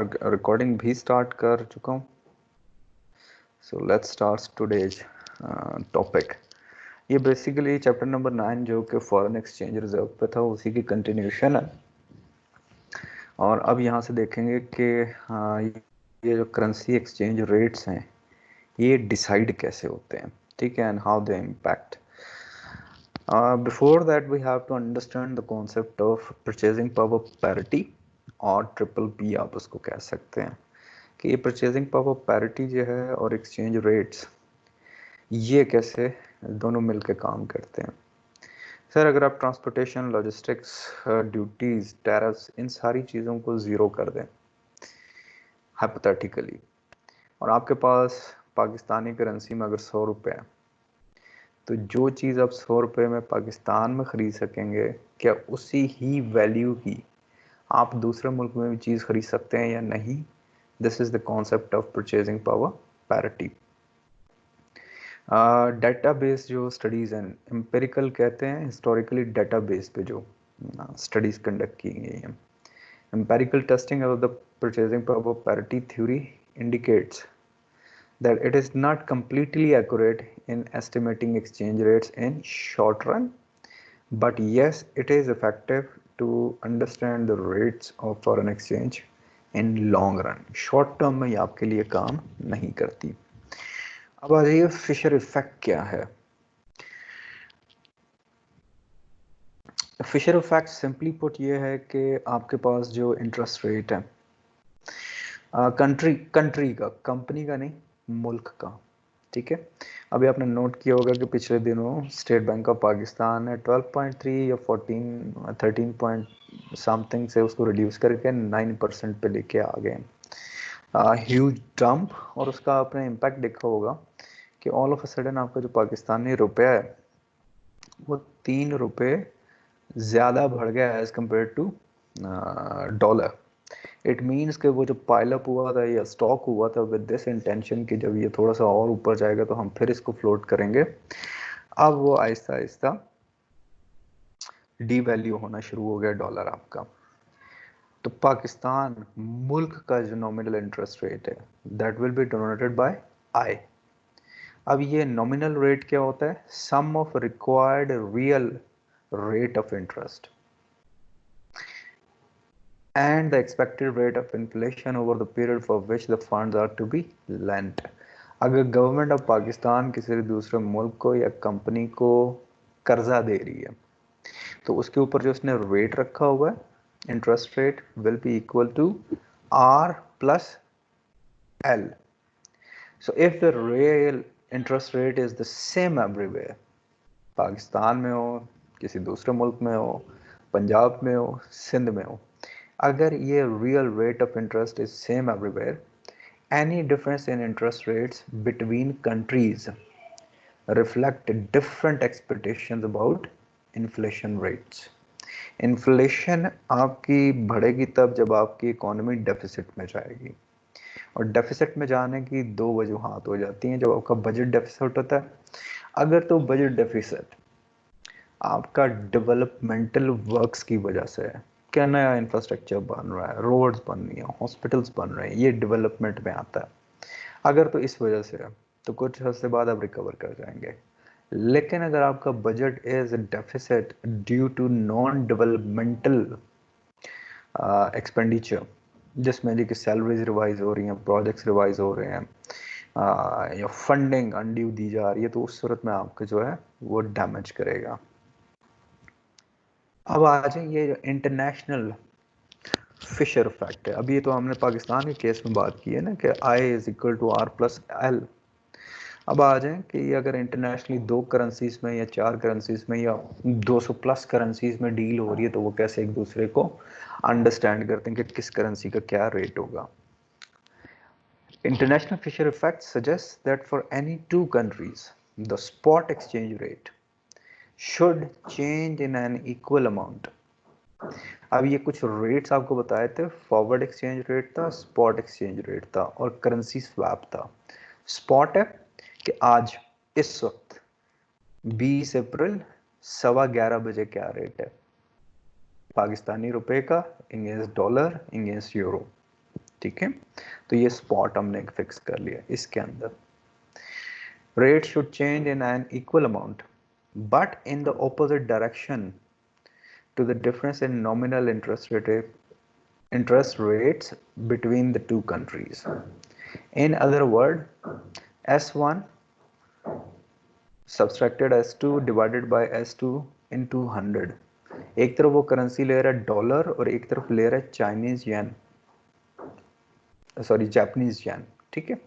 Recording भी start कर चुका हूँ। So let's start today's topic. ये बेसिकली चैप्टर नंबर 9 जो कि फॉरेन एक्सचेंज रिजर्व पे था, उसी की कंटिन्यूशन है। और अब यहाँ से देखेंगे कि ये जो करेंसी एक्सचेंज रेट्स हैं ये डिसाइड कैसे होते हैं, ठीक है, and how they impact. Before that we have to understand the concept of purchasing power parity, और ट्रिपल पी आप उसको कह सकते हैं। कि ये परचेजिंग पावर पैरिटी जो है और एक्सचेंज रेट्स, ये कैसे दोनों मिलकर काम करते हैं। सर, अगर आप ट्रांसपोर्टेशन, लॉजिस्टिक्स, ड्यूटीज, टैरिफ्स, इन सारी चीज़ों को ज़ीरो कर दें हाइपोथेटिकली, और आपके पास पाकिस्तानी करेंसी में अगर 100 रुपये है, तो जो चीज़ आप 100 रुपये में पाकिस्तान में ख़रीद सकेंगे, क्या उसी ही वैल्यू की आप दूसरे मुल्क में भी चीज़ खरीद सकते हैं या नहीं? This is the concept of purchasing power parity. Database जो स्टडीज़ हैं, एम्पिरिकल कहते हैं, हिस्टोरिकली डेटाबेस पे जो स्टडीज़ कंडक्ट की गई हैं। Empirical testing of the purchasing power parity theory indicates that it is not completely accurate in estimating exchange rates in short run, but yes, it is effective to understand the rates of foreign exchange in long run. Short term में ये आपके लिए काम नहीं करती। अब आ जाइए फिशर इफेक्ट क्या है। फिशर इफेक्ट सिंपली पुट ये है कि आपके पास जो इंटरेस्ट रेट है कंट्री का, कंपनी का नहीं, मुल्क का, ठीक है। अभी आपने नोट किया होगा कि पिछले दिनों स्टेट बैंक ऑफ पाकिस्तान ने 12.3 या 14 13 पॉइंट समथिंग से उसको रिड्यूस करके 9% पे लेके आ गए। Huge dump. और उसका आपने इम्पैक्ट देखा होगा कि ऑल ऑफ अ सडन आपका जो पाकिस्तानी रुपया है वो 3 रुपये ज़्यादा बढ़ गया as compare to dollar. It means कि वो जो पाइलअप हुआ था या स्टॉक हुआ था विद दिस इंटेंशन कि जब ये थोड़ा सा और ऊपर जाएगा तो हम फिर इसको फ्लोट करेंगे, अब वो आहिस्ता आहिस्ता डी वैल्यू होना शुरू हो गया डॉलर आपका। तो पाकिस्तान मुल्क का जो नॉमिनल इंटरेस्ट रेट है that will be denominated by I. अब ये नॉमिनल रेट क्या होता है? Sum of required real rate of interest and the expected rate of inflation over the period for which the funds are to be lent। अगर government of Pakistan किसी दूसरे मुल्क को या कंपनी को कर्जा दे रही है तो उसके ऊपर जो उसने रेट रखा हुआ है, interest rate will be equal to R plus L. So if the real interest rate is the same everywhere, Pakistan में हो, किसी दूसरे मुल्क में हो, पंजाब में हो, सिंध में हो, अगर ये real rate of interest is same everywhere, any difference in interest rates between countries reflect different expectations about inflation rates। Inflation आपकी बढ़ेगी तब जब आपकी इकोनॉमी डेफिसिट में जाएगी, और डेफिसिट में जाने की दो वजूहात हो जाती हैं। जब आपका बजट डेफिसिट होता है, अगर तो बजट डेफिसिट आपका डेवलपमेंटल वर्क्स की वजह से है, क्या नया इंफ्रास्ट्रक्चर बन रहा है, रोड्स बन रही हैं, हॉस्पिटल्स बन रहे हैं, ये डेवलपमेंट में आता है। अगर तो इस वजह से है तो कुछ अर्से बाद आप रिकवर कर जाएंगे। लेकिन अगर आपका budget is deficit due to non developmental expenditure, जिसमें जी की सैलरीज रिवाइज हो रही हैं, प्रोजेक्ट्स रिवाइज हो रहे हैं, या फंडिंग अनड्यू दी जा रही है, तो उस सूरत में आपका जो है वो डैमेज करेगा। अब आ जाए ये जो इंटरनेशनल फिशर इफेक्ट है। अभी तो हमने पाकिस्तान के केस में बात की है ना कि I is equal to R plus L. अब आ जाए कि अगर इंटरनेशनली 2 करेंसीज में या 4 करेंसीज में या 200 प्लस करेंसीज में डील हो रही है, तो वो कैसे एक दूसरे को अंडरस्टैंड करते हैं कि किस करेंसी का क्या रेट होगा। International Fisher effect suggest that for any 2 countries the spot exchange rate should change in an equal amount. अब ये कुछ रेट्स आपको बताए थे, फॉरवर्ड एक्सचेंज रेट था, स्पॉट एक्सचेंज रेट था और करेंसी स्वैप था। स्पॉट है कि आज इस वक्त 20 अप्रैल 11:15 बजे क्या रेट है पाकिस्तानी रुपए का इंगेंस्ट डॉलर इंगेंस्ट यूरो। ठीक है, तो ये स्पॉट हमने फिक्स कर लिया। इसके अंदर rate should change in an equal amount but in the opposite direction to the difference in nominal interest rates between the two countries. In other words, S1 subtracted S2 divided by S2 into 100. एक तरफ वो currency ले रहा है dollar और एक तरफ ले रहा है चाइनीज येन, सॉरी जापानीज येन, ठीक है।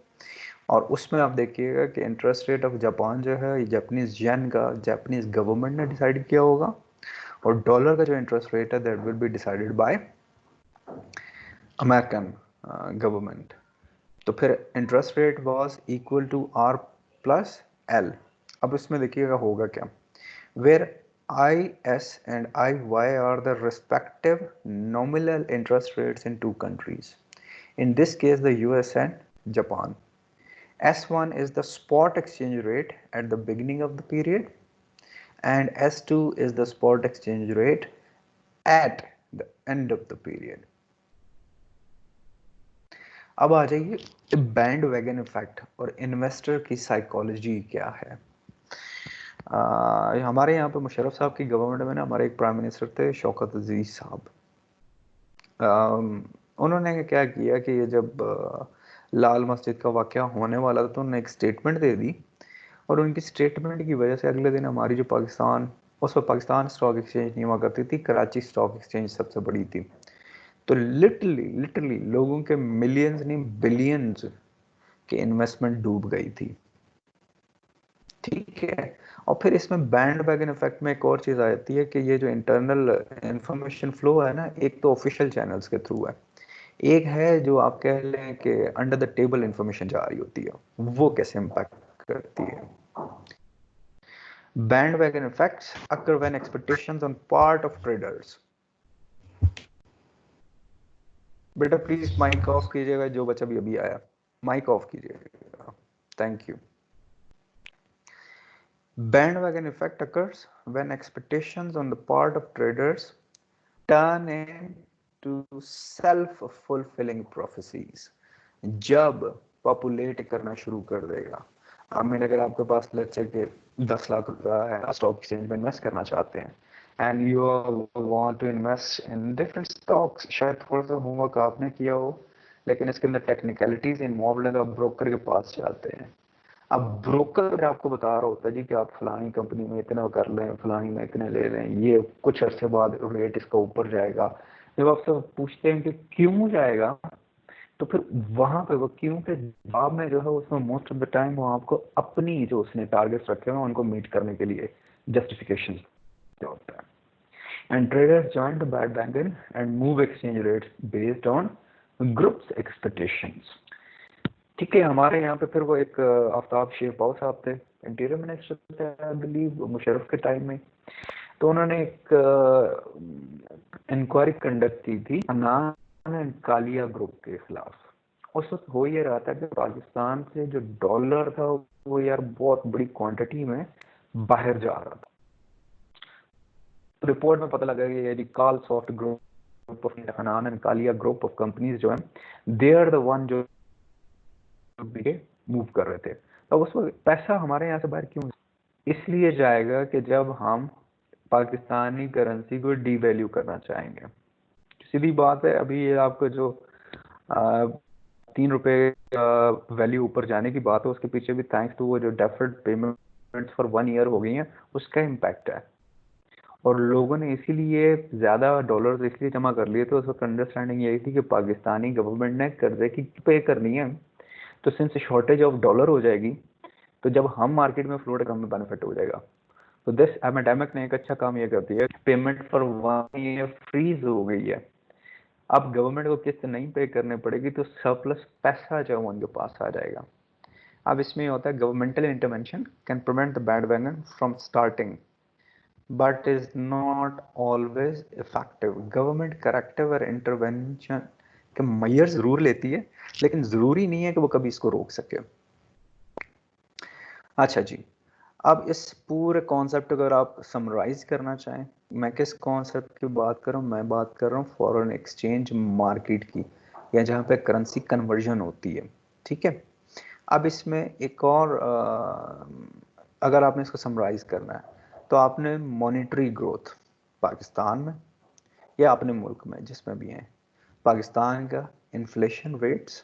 और उसमें आप देखिएगा कि इंटरेस्ट रेट ऑफ जापान जो है जापानीज येन का जापानीज गवर्नमेंट ने डिसाइड किया होगा, और डॉलर का जो इंटरेस्ट रेट है that will be decided by American government. तो फिर interest rate was equal to R plus L. अब इसमें देखिएगा होगा क्या, where I S and I Y are the respective nominal interest rates in two countries, in this case the US and Japan. S1 is the spot exchange rate at the beginning of the period and S2 is the spot exchange rate at the end of the period. अब आ जाइए band wagon effect और investor की psychology क्या है। हमारे यहाँ पे मुशर्रफ साहब की गवर्नमेंट में ना हमारे एक प्राइम मिनिस्टर थे शौकत अजीज साहब। उन्होंने क्या किया कि ये जब लाल मस्जिद का वाक़या होने वाला था तो उन्होंने एक स्टेटमेंट दे दी, और उनकी स्टेटमेंट की वजह से अगले दिन हमारी जो पाकिस्तान, उस वक्त पाकिस्तान स्टॉक एक्सचेंज नहीं हुआ करती थी, कराची स्टॉक एक्सचेंज सबसे बड़ी थी। तो लिटरली लोगों के मिलियंस नहीं बिलियंस की इन्वेस्टमेंट डूब गई थी, ठीक है। और फिर इसमें बैंड वैगन इफेक्ट में एक और चीज़ आ जाती है कि ये जो इंटरनल इंफॉर्मेशन फ्लो है ना, एक तो ऑफिशियल चैनल्स के थ्रू है, एक है जो आप कह लें कि अंडर द टेबल इंफॉर्मेशन जा रही होती है, वो कैसे इम्पैक्ट करती है। Bandwagon effects occur when expectations on part of traders. बेटा प्लीज माइक ऑफ कीजिएगा, जो बच्चा भी अभी आया माइक ऑफ कीजिएगा, thank you. Bandwagon effect occurs when expectations on the part of traders turn into self-fulfilling prophecies. जब पॉपुलेट करना शुरू कर देगा, आई मीन अगर आपके पास लेट्स से कि 10 लाख रुपया है, स्टॉक एक्सचेंज में इन्वेस्ट करना चाहते हैं and you want to invest in different stocks, शायद थोड़ा सा होमवर्क आपने किया हो लेकिन इसके अंदर टेक्निकलिटीज इन्वॉल्व है, तो आप ब्रोकर के पास जाते हैं। अब ब्रोकर आपको बता रहा होता है जी कि आप फलानी कंपनी में इतना कर लें, फलानी में इतने ले लें, ये कुछ अरसे बाद रेट इसका ऊपर जाएगा। जब आपसे पूछते हैं कि क्यों जाएगा, तो फिर वहां पे वो क्यों के जवाब में जो है उसमें मोस्ट ऑफ द टाइम वो आपको अपनी जो उसने टारगेट्स रखे हैं उनको मीट करने के लिए जस्टिफिकेशन होता है। And traders join the bandwagon and move exchange rates based on groups expectations, ठीक है। हमारे यहाँ पे फिर वो एक आफ्ताब शेरपाव साहब थे, इंटीरियर मिनिस्टर थे आई बिलीव मुशर्रफ के टाइम में, तो उन्होंने एक इंक्वायरी कंडक्ट की थी अनान एंड कालिया ग्रुप के खिलाफ। उस वक्त हो ये रहा था कि पाकिस्तान से जो डॉलर था वो यार बहुत बड़ी क्वांटिटी में बाहर जा रहा था। तो रिपोर्ट में पता लगा कि ये काल सॉफ्ट ग्रुप ऑफ अनान एंड कालिया ग्रुप ऑफ कंपनीज जो है दे आर द वन जो मूव कर रहे थे। तो उस वक्त पैसा हमारे यहाँ से बाहर क्यों इसलिए जाएगा कि जब हम पाकिस्तानी करेंसी को डीवैल्यू करना चाहेंगे, सीधी बात है। अभी ये आपको जो 3 रुपए का वैल्यू ऊपर जाने की बात है, उसके पीछे भी थैंक्स टू वो जो डेफर्ड पेमेंट्स फॉर 1 ईयर हो गई हैं उसका इम्पैक्ट है। और लोगों ने इसीलिए ज्यादा डॉलर्स इसलिए जमा कर लिए थे, उस वक्त अंडरस्टैंडिंग यही थी कि पाकिस्तानी गवर्नमेंट ने कर्जे की पे करनी है, तो सिंस शॉर्टेज ऑफ डॉलर हो जाएगी तो जब हम मार्केट में फ्लोट हमें बेनिफिट हो जाएगा। तो दिस एपिडेमिक ने एक अच्छा काम ये कर दिया है, पेमेंट फॉर 1 ईयर फ्रीज हो गई है। अब गवर्नमेंट को किस्त नहीं पे करने पड़ेगी तो सरप्लस पैसा जो है उनके पास आ जाएगा। अब इसमें होता है governmental intervention can prevent the bandwagon from starting but is not always effective. Government corrective और इंटरवेंशन के मेजर जरूर लेती है लेकिन जरूरी नहीं है कि वो कभी इसको रोक सके। अच्छा जी, अब इस पूरे कॉन्सेप्ट अगर आप समराइज करना चाहें, मैं किस कॉन्सेप्ट की बात कर रहा हूँ, मैं बात कर रहा हूँ फॉरेन एक्सचेंज मार्केट की। या जहाँ पे करेंसी कन्वर्जन होती है, ठीक है। अब इसमें एक और अगर आपने इसको समराइज करना है तो आपने मॉनेटरी ग्रोथ पाकिस्तान में या अपने मुल्क में जिसमें भी हैं, पाकिस्तान का इन्फ्लेशन रेट्स,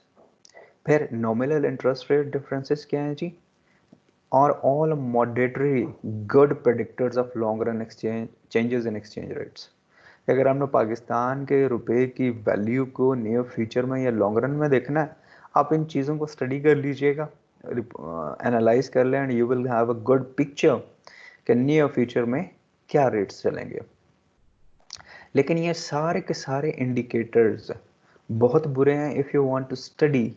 फिर नॉमिनल इंटरेस्ट रेट डिफरेंसेस क्या हैं जी, और all moderately good predictors of long run exchange changes in exchange rates. अगर हमने पाकिस्तान के रुपए की वैल्यू को नियर फ्यूचर में या लॉन्ग रन में देखना है, आप इन चीज़ों को स्टडी कर लीजिएगा, एनालाइज कर लें, and you will have a good picture कि नियर फ्यूचर में क्या रेट्स चलेंगे। लेकिन ये सारे के सारे इंडिकेटर्स बहुत बुरे हैं if you want to study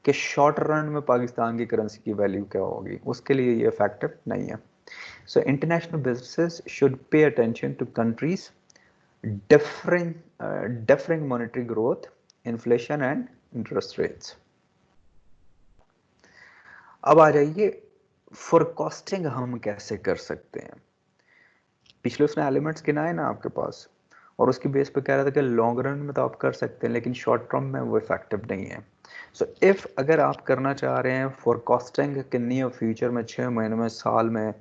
कि शॉर्ट रन में पाकिस्तान की करेंसी की वैल्यू क्या होगी, उसके लिए ये फैक्टर नहीं है। So international businesses should pay attention to countries differing monetary growth, inflation and interest rates। अब आ जाइए फोरकास्टिंग हम कैसे कर सकते हैं। पिछले उसने एलिमेंट्स गिनाए ना आपके पास, और उसकी बेस पे कह रहा था कि लॉन्ग रन में तो आप कर सकते हैं लेकिन शॉर्ट टर्म में वो इफेक्टिव नहीं है। सो इफ अगर आप करना चाह रहे हैं फोरकास्टिंग कि नियर फ्यूचर में 6 महीने में, साल में,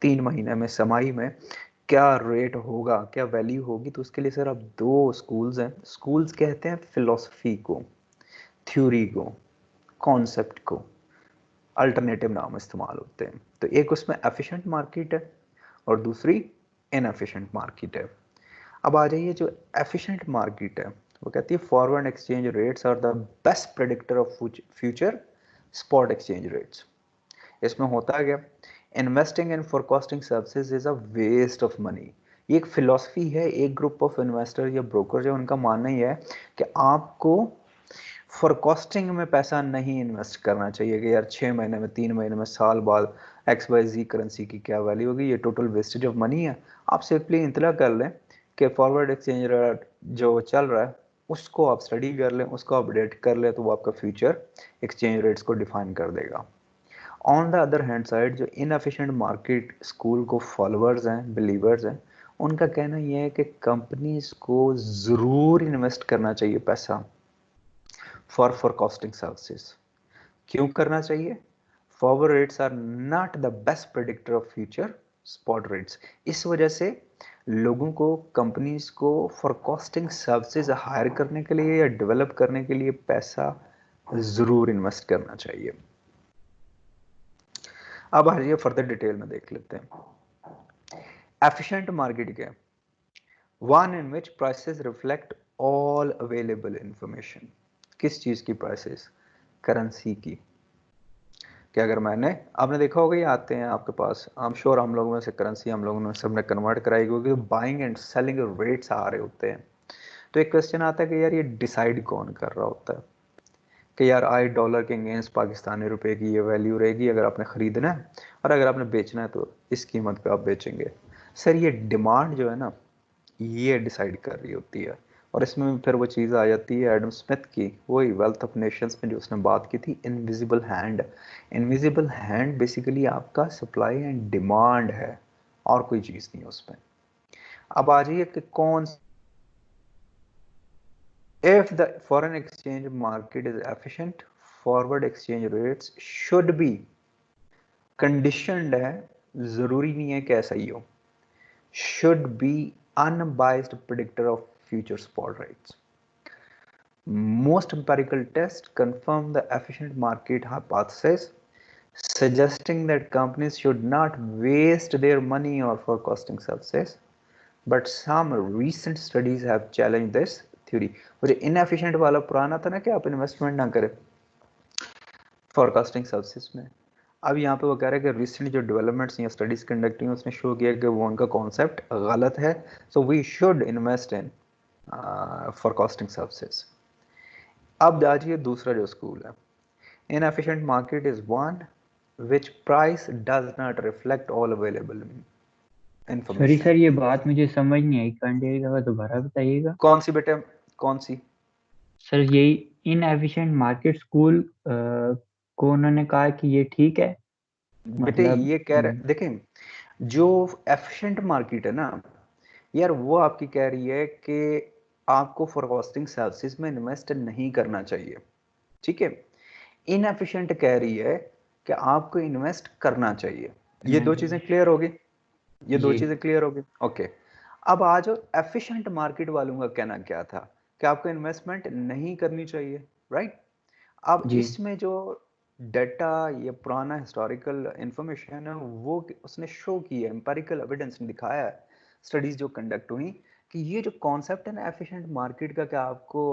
3 महीने में, समाई में क्या रेट होगा, क्या वैल्यू होगी, तो उसके लिए सर अब दो स्कूल्स हैं। स्कूल्स कहते हैं फिलोसफी को, थ्योरी को, कॉन्सेप्ट को, अल्टरनेटिव नाम इस्तेमाल होते हैं। तो एक उसमें एफिशिएंट मार्केट है और दूसरी इनएफिशिएंट मार्केट है। अब आ जाइए जो एफिशिएंट मार्केट है, वो कहती है forward exchange rates are the best predictor of future spot exchange rates. इसमें होता है क्या, investing in forecasting services is a waste of money. ये एक फिलॉसफी है, एक ग्रुप ऑफ इन्वेस्टर या ब्रोकर जो उनका मानना ही है कि आपको फोरकास्टिंग में पैसा नहीं इन्वेस्ट करना चाहिए कि यार 6 महीने में, 3 महीने में, साल बाद XYZ करेंसी की क्या वैल्यू होगी, ये टोटल वेस्टेज ऑफ मनी है। आप सिंपली इतला कर लें कि फॉरवर्ड एक्सचेंज रेट जो चल रहा है उसको आप स्टडी कर लें, उसको अपडेट कर लें, तो वो आपका फ्यूचर एक्सचेंज रेट्स को डिफाइन कर देगा। On the other hand side जो इनएफिशिएंट मार्केट स्कूल को फॉलोअर्स हैं, बिलीवर्स हैं, उनका कहना यह है कि कंपनीज को ज़रूर इन्वेस्ट करना चाहिए पैसा फॉर फोरकास्टिंग सर्विसेज। क्यों करना चाहिए? Forward rates are not the best predictor of future spot rates. इस वजह से लोगों को, कंपनीज को फोरकास्टिंग सर्विसेज हायर करने के लिए या डेवलप करने के लिए पैसा ज़रूर इन्वेस्ट करना चाहिए। अब आइए फर्दर डिटेल में देख लेते हैं। एफिशिएंट मार्केट क्या है? One in which prices reflect all available information. किस चीज की प्राइसेस? करेंसी की। कि अगर मैंने, आपने देखा होगा ये आते हैं आपके पास, आई एम श्योर हम लोगों में से करेंसी हम लोगों ने सबने कन्वर्ट कराई होगी, बाइंग एंड सेलिंग रेट्स आ रहे होते हैं। तो एक क्वेश्चन आता है कि यार ये डिसाइड कौन कर रहा होता है कि यार आई डॉलर के अगेंस्ट पाकिस्तानी रुपए की ये वैल्यू रहेगी अगर आपने खरीदना है, और अगर आपने बेचना है तो इस कीमत पे आप बेचेंगे। सर ये डिमांड जो है ना, ये डिसाइड कर रही होती है। और इसमें फिर वो चीज़ आ जाती है एडम स्मिथ की, वही वेल्थ ऑफ नेशंस में जो उसने बात की थी, invisible hand. Invisible hand basically आपका सप्लाई एंड डिमांड है, और कोई चीज़ नहीं है उसमें। अब आ जाइए कि कौन, if the foreign exchange market is efficient, forward exchange rates should be conditioned है, जरूरी नहीं है कि ऐसा ही हो, should be unbiased predictor of future spot rates. Most empirical tests confirm the efficient market hypothesis, suggesting that companies should not waste their money on forecasting services. But some recent studies have challenged this theory। वो जो inefficient वाला पुराना था ना कि आप investment ना करें फोरकास्टिंग सर्विसेज में, अब यहाँ पे वो कह रहे हैं कि रिसेंट जो डेवलपमेंट्स या स्टडीज कंडक्ट हुई उसने शो किया कि वो उनका कॉन्सेप्ट गलत है। So we should invest in forecasting services. अब आजिए दूसरा जो स्कूल है, inefficient market is one which price does not reflect all available sorry information. Sir, ये बात मुझे समझ नहीं आई, काइंडली दोबारा बताइएगा। कौन सी बेटे, कौन सी? सर यही इनएफिशिएंट मार्केट स्कूल को उन्होंने कहा कि ये ठीक है, बेटे मतलब। ये कह रहे, देखें जो एफिशिएंट मार्केट है ना यार, वो आपकी कह रही है कि आपको फोरकास्टिंग सर्विसेज में इन्वेस्ट नहीं करना चाहिए, ठीक है। इनएफिशिएंट कह रही है कि आपको इन्वेस्ट करना चाहिए। ये करना दो चीजें चाहिए। क्लियर होगी, ये दो जी चीजें क्लियर होगी, ओके। अब आज एफिशिएंट मार्केट वालों का कहना क्या था कि आपको इन्वेस्टमेंट नहीं करनी चाहिए, राइट। अब जी इसमें जो डाटा, ये पुराना हिस्टोरिकल इंफॉर्मेशन है, वो उसने शो की है, एम्पेरिकल एविडेंस ने दिखाया है, स्टडीज जो कंडक्ट हुई, कि ये जो कॉन्सेप्ट है ना एफिशिएंट मार्केट का, कि आपको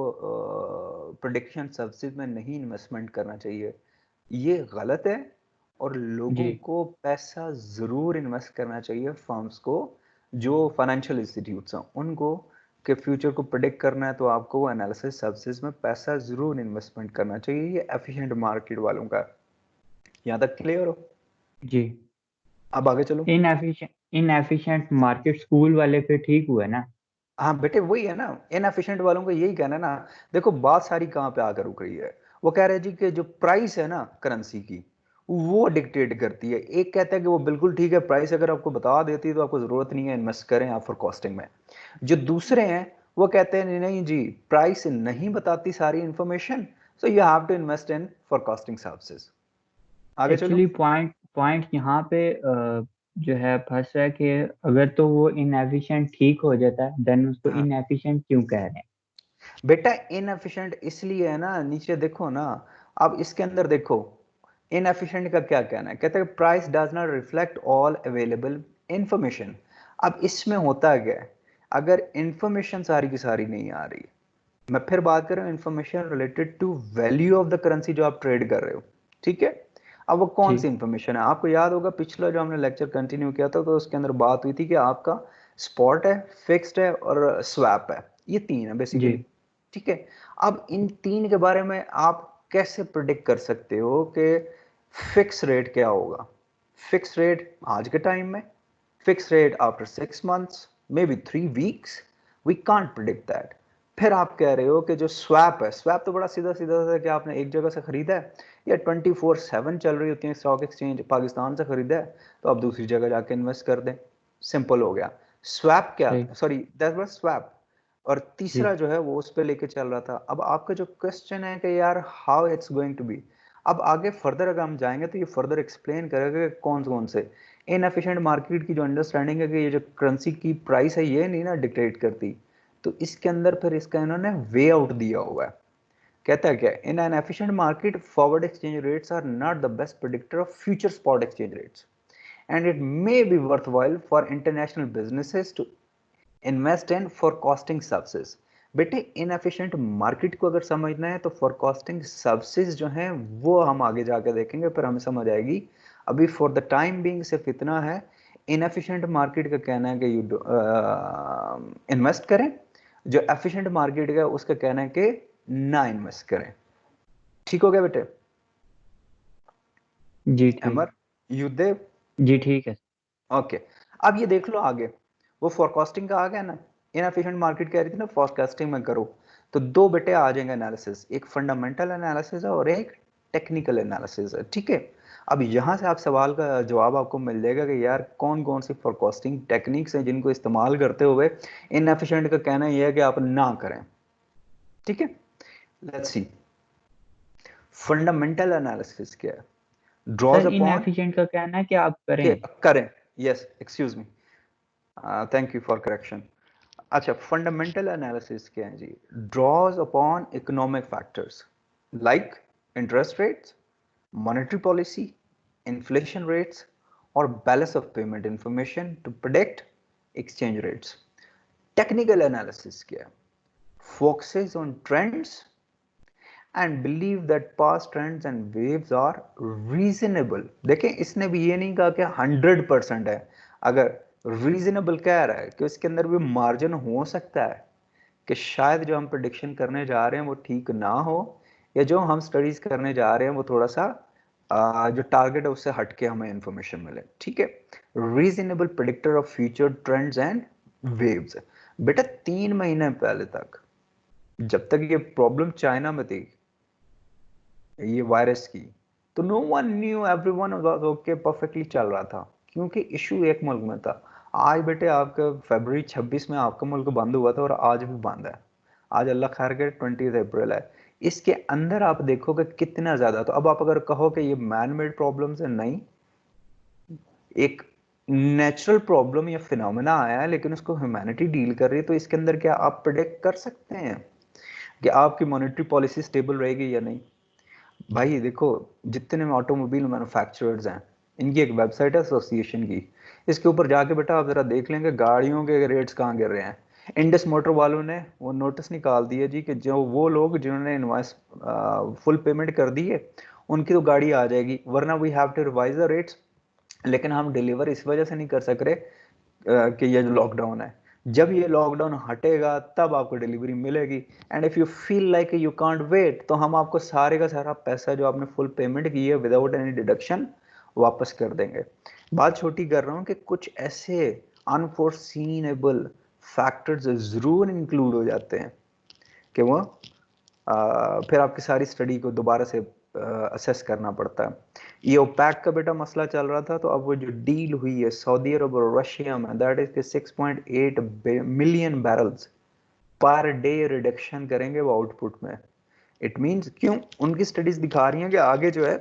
प्रोडिक्शन सर्विसेज में नहीं इन्वेस्टमेंट करना चाहिए, ये गलत है। और जी लोगों को पैसा जरूर इन्वेस्ट करना चाहिए, फर्म्स को, जो फाइनेंशियल इंस्टीट्यूट्स हैं उनको, कि फ्यूचर को प्रिडिक्ट करना है तो आपको वो एनालिसिस सर्विसेज में पैसा जरूर इन्वेस्टमेंट करना चाहिए। ये एफिशिएंट मार्केट वालों का। यहाँ तक क्लियर हो? जी। अब आगे चलो। इनएफिशिएंट मार्केट स्कूल वाले पे ठीक हुआ ना? हाँ बेटे, वही है ना, इनएफिशिएंट वालों को यही कहना है ना। देखो बात सारी कहाँ पे आकर रुक रही है, वो कह रहे हैं जी कि जो प्राइस है ना करेंसी की, वो डिक्टेट करती है। एक कहता है कि वो बिल्कुल ठीक है, प्राइस अगर आपको बता देती है तो आपको जरूरत नहीं है इन्वेस्ट करें आप फॉर कॉस्टिंग में। जो दूसरे हैं वो कहते हैं नहीं नहीं जी, प्राइस नहीं बताती सारी information, so you have to invest in forecasting services. आगे चलो। एक्चुअली पॉइंट पॉइंट यहाँ पे जो है फंस रहा है कि अगर तो वो इनएफिशिएंट ठीक हो जाता है देन उसको हाँ इनएफिशिएंट क्यों कह रहे हैं? बेटा, इनएफिशिएंट इसलिए है ना, नीचे देखो ना। अब इसके अंदर देखो, इनएफिशिएंट का क्या कहना है, कहते हैं price does not reflect all available information. अब इसमें होता क्या है, अगर इंफॉर्मेशन सारी की सारी नहीं आ रही, मैं फिर बात कर रहा हूँ information related to value of the currency जो आप ट्रेड कर रहे हो, ठीक है। अब वो कौन सी जी इंफॉर्मेशन है, आपको याद होगा पिछला जो हमने लेक्चर कंटिन्यू किया था तो उसके अंदर बात हुई थी कि आपका स्पॉट है, फिक्स्ड है और स्वैप है, ये तीन है जी बेसिकली, ठीक है। अब इन तीन के बारे में आप कैसे प्रिडिक्ट कर सकते हो कि फिक्स रेट क्या होगा, फिक्स रेट आज के टाइम में, fix rate after 6 months, maybe 3 weeks, we can't predict that. फिर आप कह रहे हो कि जो स्वैप है, स्वैप तो बड़ा सीधा सीधा सा, कि आपने एक जगह से खरीदा है या 24/7 चल रही होती है स्टॉक एक्सचेंज, पाकिस्तान से खरीदा है तो आप दूसरी जगह जाके इन्वेस्ट कर दें, सिंपल हो गया। स्वैप क्या सही। था, सॉरी दैट वाज स्वैप। और जी तीसरा जो है वो उस पर लेके चल रहा था। अब आपका जो क्वेश्चन है कि यार how it's going to be, अब आगे फर्दर अगर हम जाएंगे तो ये फर्दर एक्सप्लेन करेगा कि कौन कौन से इनएफिशिएंट मार्केट की जो अंडरस्टैंडिंग है कि ये जो करेंसी की प्राइस है ये नहीं ना डिक्टेट करती, तो इसके अंदर फिर इसका इन्होंने वे आउट दिया हुआ है। कहता है क्या, in an efficient market forward exchange rates are not the best predictor of future spot exchange rates and it may be worthwhile for international businesses to invest in forecasting services. बेटे inefficient market को अगर समझना है तो forecasting services जो हैं वो हम आगे जाकर देखेंगे, फिर हमें समझ आएगी। अभी फॉर द टाइम बीइंग सिर्फ इतना है, इनएफिशिएंट मार्केट का कहना है कि यू इन्वेस्ट करें, जो एफिशिएंट मार्केट का उसका कहना है कि ना इन्वेस्ट करें। ठीक हो गया बेटे? जी ठीक। अमर, युदेव, जी ठीक है। ओके। अब ये देख लो आगे, वो फोरकास्टिंग का आ गया ना, इनएफिशिएंट मार्केट कह रही थी ना फोरकास्टिंग में करो, तो दो बेटे आ जाएंगे एनालिसिस, एक फंडामेंटल एनालिसिस है और एक टेक्निकल एनालिसिस है, ठीक है। अब यहां से आप सवाल का जवाब आपको मिल जाएगा कि यार कौन कौन सी फोरकास्टिंग टेक्निक्स हैं जिनको इस्तेमाल करते हुए इनएफिशिएंट का कहना यह है कि आप ना करें, ठीक है। लेट्स सी, फंडामेंटल एनालिसिस क्या है, ड्रॉज सर अपॉन, इनएफिशिएंट का कहना है कि आप के करें। करें, yes excuse me, thank you for correction. अच्छा, फंडामेंटल एनालिसिस क्या है जी, draws upon economic factors like interest rates, monetary policy, inflation rates और balance of payment information to predict exchange rates. Technical analysis क्या है, focuses on trends and believe that past trends and waves are reasonable. देखें इसने भी ये नहीं कहा कि 100% है, अगर रीजनेबल कह रहा है कि उसके अंदर भी मार्जिन हो सकता है कि शायद जो हम प्रिडिक्शन करने जा रहे हैं वो ठीक ना हो, या जो हम स्टडीज करने जा रहे हैं वो थोड़ा सा जो टारगेट है उससे हटके हमें इंफॉर्मेशन मिले, ठीक है। Reasonable predictor of future trends and waves. बेटा 3 महीने पहले तक, जब तक ये प्रॉब्लम चाइना में थी, ये वायरस की, तो no one knew, everyone was okay, perfectly चल रहा था, क्योंकि इशू एक मुल्क में था। आज बेटे आपका फरवरी 26 में आपका मुल्क बंद हुआ था और आज भी बंद है, आज अल्लाह खैर करे 20 अप्रैल है, इसके अंदर आप देखोगे कितना ज्यादा। तो अब आप अगर कहो कि ये मैन मेड प्रॉब्लम्स है, नहीं, एक नेचुरल प्रॉब्लम या फिनोमेना आया है लेकिन उसको ह्यूमैनिटी डील कर रही है। तो इसके अंदर क्या आप प्रिडिक्ट कर सकते हैं कि आपकी मॉनेटरी पॉलिसी स्टेबल रहेगी या नहीं? भाई देखो, जितने ऑटोमोबाइल मैन्युफैक्चरर्स हैं, इनकी एक वेबसाइट है एसोसिएशन की, इसके ऊपर जाके बेटा आप जरा देख लेंगे गाड़ियों के रेट्स कहाँ गिर रहे हैं। इंडस मोटर वालों ने वो नोटिस निकाल दिया जी कि जो वो लोग जिन्होंने इनवॉइस फुल पेमेंट कर दी है उनकी तो गाड़ी आ जाएगी, वरना we have to revise the rates. लेकिन हम डिलीवर इस वजह से नहीं कर सक रहे कि ये जो लॉकडाउन है, जब ये लॉकडाउन हटेगा तब आपको डिलीवरी मिलेगी। And if you feel like you can't wait, तो हम आपको सारे का सारा पैसा जो आपने फुल पेमेंट की है विदाउट एनी डिडक्शन वापस कर देंगे। बात छोटी कर रहा हूँ कि कुछ ऐसे अनफोर्सीनेबल फैक्टर्स जरूर इंक्लूड हो जाते हैं कि वो फिर आपकी सारी स्टडी को दोबारा से असेस करना पड़ता है। ये ओपेक का बेटा मसला चल रहा था, तो अब वो जो डील हुई है सऊदी अरब और रशिया में, that is 6.8 million barrels per day reduction करेंगे वो आउटपुट में। इट मींस क्यों, उनकी स्टडीज दिखा रही हैं कि आगे जो है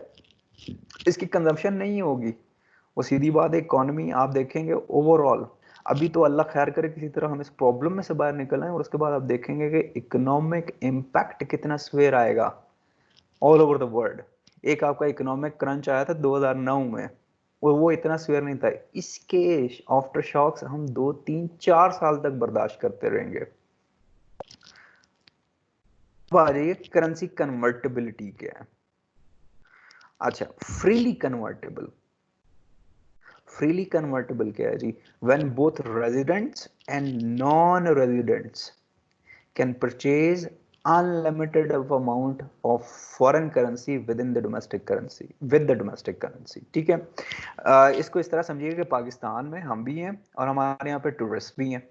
इसकी कंजम्पशन नहीं होगी। वो सीधी बात है, इकोनॉमी आप देखेंगे ओवरऑल, अभी तो अल्लाह खैर करे किसी तरह हम इस प्रॉब्लम में से बाहर निकल आए, और उसके बाद आप देखेंगे कि इकोनॉमिक इम्पैक्ट कितना सवेर आएगा ऑल ओवर द वर्ल्ड। एक आपका इकोनॉमिक क्रंच आया था 2009 में, और वो इतना सवेर नहीं था। इसके आफ्टर शॉक्स हम 2 3 4 साल तक बर्दाश्त करते रहेंगे। अब आ जाइए करेंसी कन्वर्टेबिलिटी क्या है। अच्छा, फ्रीली कन्वर्टेबल, फ्रीली कन्वर्टेबल क्या है जी? When both residents and non residents can purchase unlimited of amount of foreign currency within the domestic currency with the domestic currency। ठीक है, इसको इस तरह समझिए कि पाकिस्तान में हम भी हैं और हमारे यहाँ पे टूरिस्ट भी हैं,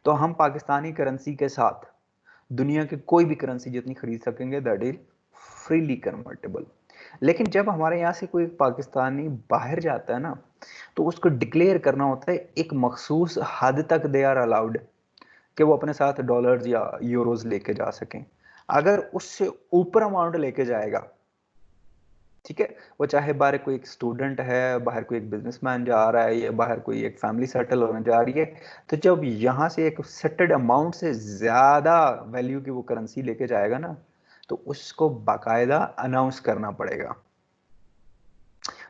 तो हम पाकिस्तानी करेंसी के साथ दुनिया की कोई भी करेंसी जितनी खरीद सकेंगे, दैट इज फ्रीली कन्वर्टेबल। लेकिन जब हमारे यहाँ से कोई पाकिस्तानी बाहर जाता है ना, तो उसको डिक्लेयर करना होता है एक मखसूस हद तक दे आर अलाउड कि वो अपने साथ डॉलर्स या यूरोज लेके जा सकें। अगर उससे ऊपर अमाउंट लेके जाएगा, ठीक है, वो चाहे बाहर कोई एक स्टूडेंट है, बाहर कोई एक बिजनेसमैन जा रहा है, या बाहर कोई एक फैमिली सेटल होने जा रही है, तो जब यहाँ से एक सेटेड अमाउंट से ज्यादा वैल्यू की वो करेंसी लेके जाएगा ना, तो उसको बाकायदा अनाउंस करना पड़ेगा,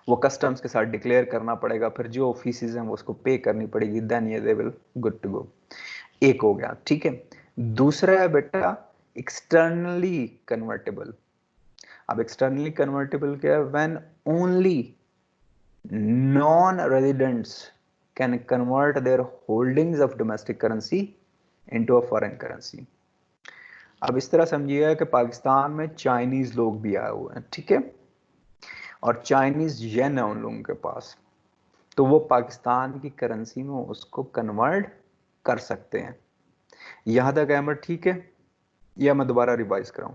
वो कस्टम्स के साथ डिक्लेयर करना पड़ेगा, फिर जो फीसिस हैं वो उसको पे करनी पड़ेगी, देन ये they will good to go. एक हो गया, ठीक है। दूसरा है बेटा एक्सटर्नली कन्वर्टेबल। अब एक्सटर्नली कन्वर्टेबल क्या है? When only non residents can convert their holdings of domestic currency into a foreign currency. अब इस तरह समझिएगा कि पाकिस्तान में चाइनीज लोग भी आए हुए हैं, ठीक है, और चाइनीज येन है उन लोगों के पास, तो वो पाकिस्तान की करेंसी में उसको कन्वर्ट कर सकते हैं। यहां तक अहमद ठीक है, या मैं दोबारा रिवाइज कराऊं?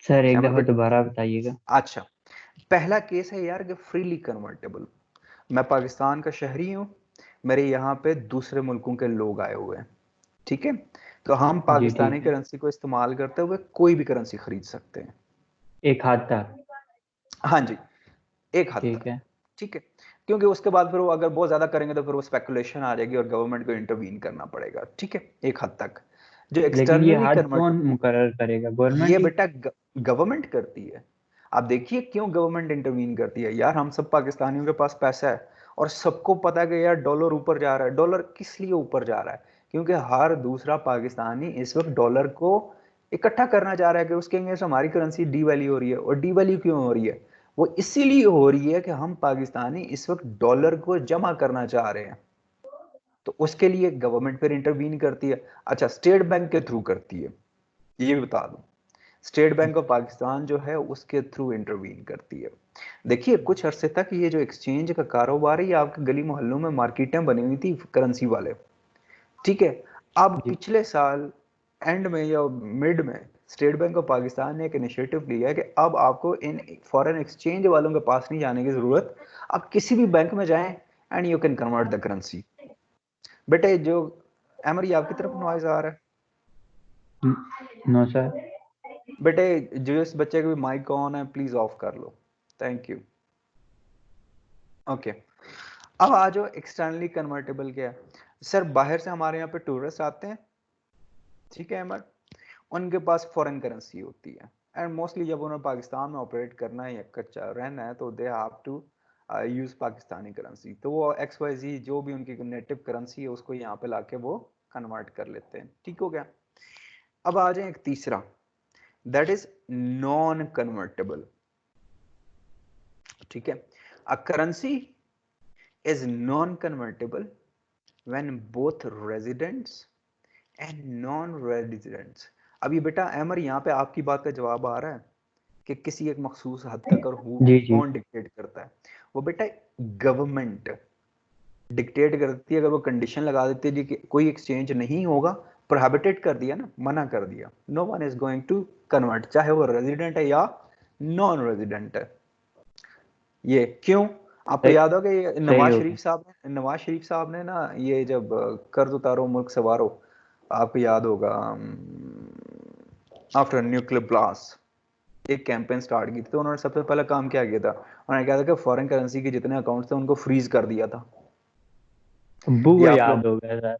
सर एक अहमद दफा बेटा, दोबारा बताइएगा। अच्छा, पहला केस है यार कि फ्रीली कन्वर्टेबल। मैं पाकिस्तान का शहरी हूं, मेरे यहाँ पे दूसरे मुल्कों के लोग आए हुए हैं, ठीक है, तो हम जी पाकिस्तानी ठीक है। करेंसी को इस्तेमाल करते हुए कोई भी करेंसी खरीद सकते हैं। एक हाथ तक। हाँ जी, एक हद तक, ठीक है। ठीक है, क्योंकि उसके बाद फिर वो अगर बहुत ज्यादा करेंगे तो फिर वो स्पेकुलेशन आ जाएगी और गवर्नमेंट को इंटरवीन करना पड़ेगा, ठीक है, एक हद तक। जो लेकिन ये एक्सटर्नली हद कन्वर्ट, कौन मुकर्रर करेगा, ये गवर्नमेंट ही? बेटा गवर्नमेंट करती है। आप देखिए क्यों गवर्नमेंट इंटरवीन करती है यार, हम सब पाकिस्तानियों के पास पैसा है और सबको पता है कि यार डॉलर ऊपर जा रहा है। डॉलर किस लिए ऊपर जा रहा है? क्योंकि हर दूसरा पाकिस्तानी इस वक्त डॉलर को इकट्ठा करना चाह रहा है कि उसके अगेंस्ट हमारी करेंसी डीवैल्यू हो रही है। और डीवैल्यू क्यों हो रही है? वो इसीलिए हो रही है कि हम पाकिस्तानी इस वक्त डॉलर को जमा करना चाह रहे हैं, तो उसके लिए गवर्नमेंट फिर इंटरवीन करती है। अच्छा, स्टेट बैंक के थ्रू करती है, ये भी बता दूं, स्टेट बैंक ऑफ पाकिस्तान जो है उसके थ्रू इंटरवीन करती है। देखिए कुछ अरसे तक ये जो एक्सचेंज का कारोबार है, ये आपके गली मोहल्लों में मार्केटें बनी हुई थी करेंसी वाले, ठीक है। अब जी। पिछले साल एंड में या मिड में स्टेट बैंक ऑफ पाकिस्तान ने एक इनिशिएटिव लिया है कि अब आपको इन फॉरेन एक्सचेंज वालों के पास नहीं जाने की जरूरत, आप किसी भी बैंक में जाएं and you can convert the currency. बेटे जो एमर, ये आपकी तरफ नॉइज आ रहा है? No sir. बेटे जो इस बच्चे का भी माइक ऑन है प्लीज ऑफ कर लो, थैंक यू। ओके, अब आ जाओ एक्सटर्नली कन्वर्टेबल क्या है। सर बाहर से हमारे यहाँ पे टूरिस्ट आते हैं, ठीक है अमर, उनके पास फॉरेन करेंसी होती है, एंड मोस्टली जब उन्हें पाकिस्तान में ऑपरेट करना है या कच्चा रहना है तो they have to use Pakistani currency. तो वो XYZ जो भी उनकी नेटिव करेंसी है उसको यहाँ पे लाके वो कन्वर्ट कर लेते हैं, ठीक हो गया। अब आ जाए एक तीसरा, दैट इज नॉन कन्वर्टेबल, ठीक है। A currency is non convertible when both residents and non-residents। अभी बेटा अमर यहाँ पे आपकी बात का जवाब आ रहा है कि किसी एक मखसूस हद तक और जी जी। कौन डिक्टेट करता है? वो बेटा गवर्नमेंट डिक्टेट करती है। अगर वो कंडीशन लगा देती है जी कि कोई एक्सचेंज नहीं होगा, प्रोहिबिटेड कर दिया ना, मना कर दिया, no one is going to convert, चाहे वो रेजिडेंट है या नॉन रेजिडेंट है। ये क्यों? आपको सही याद होगा ये सही हो गया। नवाज शरीफ साहब ने ना ये जब कर्ज उतारो मुल्क सवारो, आपको याद होगा आफ्टर न्यूक्लियर ब्लास्ट एक कैंपेन स्टार्ट की थी, तो उन्होंने सबसे पहला काम क्या किया था? उन्होंने कहा था कि फॉरेन करेंसी के जितने अकाउंट थे उनको फ्रीज कर दिया था। अब्बू ये को आप याद लोग होगा सर।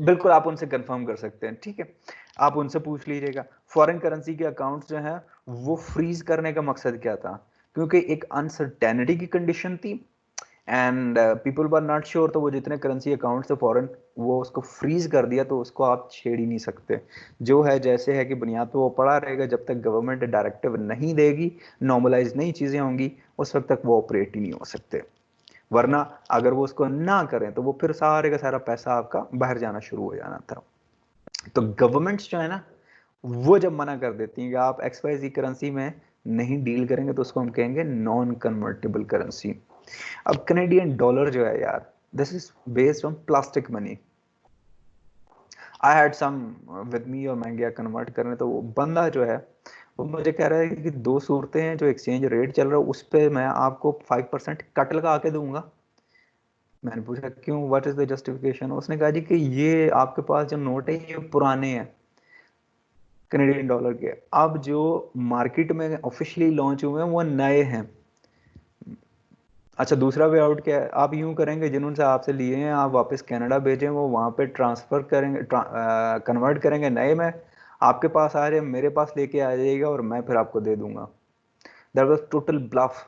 बिल्कुल आप उनसे कंफर्म कर सकते हैं, ठीक है, आप उनसे पूछ लीजिएगा फॉरेन करेंसी के अकाउंट्स जो हैं वो फ्रीज करने का मकसद क्या था? क्योंकि एक अनसर्टेनिटी की कंडीशन थी and people were not sure, तो वो जितने करेंसी अकाउंट थे फॉरेन वो उसको फ्रीज कर दिया, तो उसको आप छेड़ ही नहीं सकते। जो है जैसे है कि बुनियाद पे वो पड़ा रहेगा, जब तक गवर्नमेंट डायरेक्टिव नहीं देगी, नॉर्मलाइज नहीं चीजें होंगी, उस वक्त तक वो ऑपरेट ही नहीं हो सकते। वरना अगर वो उसको ना करें तो वो फिर सारे का सारा पैसा आपका बाहर जाना शुरू हो जाना था। तो गवर्नमेंट्स जो है ना वो जब मना कर देती हैं कि आप XYZ करेंसी में नहीं डील करेंगे तो उसको हम कहेंगे नॉन कन्वर्टेबल करेंसी। अब कैनेडियन डॉलर जो है यार, this is based on plastic money. I had some with me, और मैं गया कन्वर्ट करने, तो वो बंदा जो है वो मुझे कह रहा है कि दो सूरतें हैं, जो एक्सचेंज रेट चल रहा है उस पर मैं आपको 5% कट लगा के दूंगा। मैंने पूछा क्यों, व्हाट इज द जस्टिफिकेशन? उसने कहा जी कि ये आपके पास जो नोट है ये पुराने हैं कैनेडियन डॉलर के, अब जो मार्केट में ऑफिशियली लॉन्च हुए हैं वो नए हैं। अच्छा दूसरा वे आउट क्या है? आप यूं करेंगे जिन्होंने आपसे लिए हैं आप वापस कनाडा भेजें, वो वहां पे ट्रांसफर करेंगे, कन्वर्ट करेंगे नए में, आपके पास आ जाए, मेरे पास लेके आ जाएगा और मैं फिर आपको दे दूंगा। That was total bluff.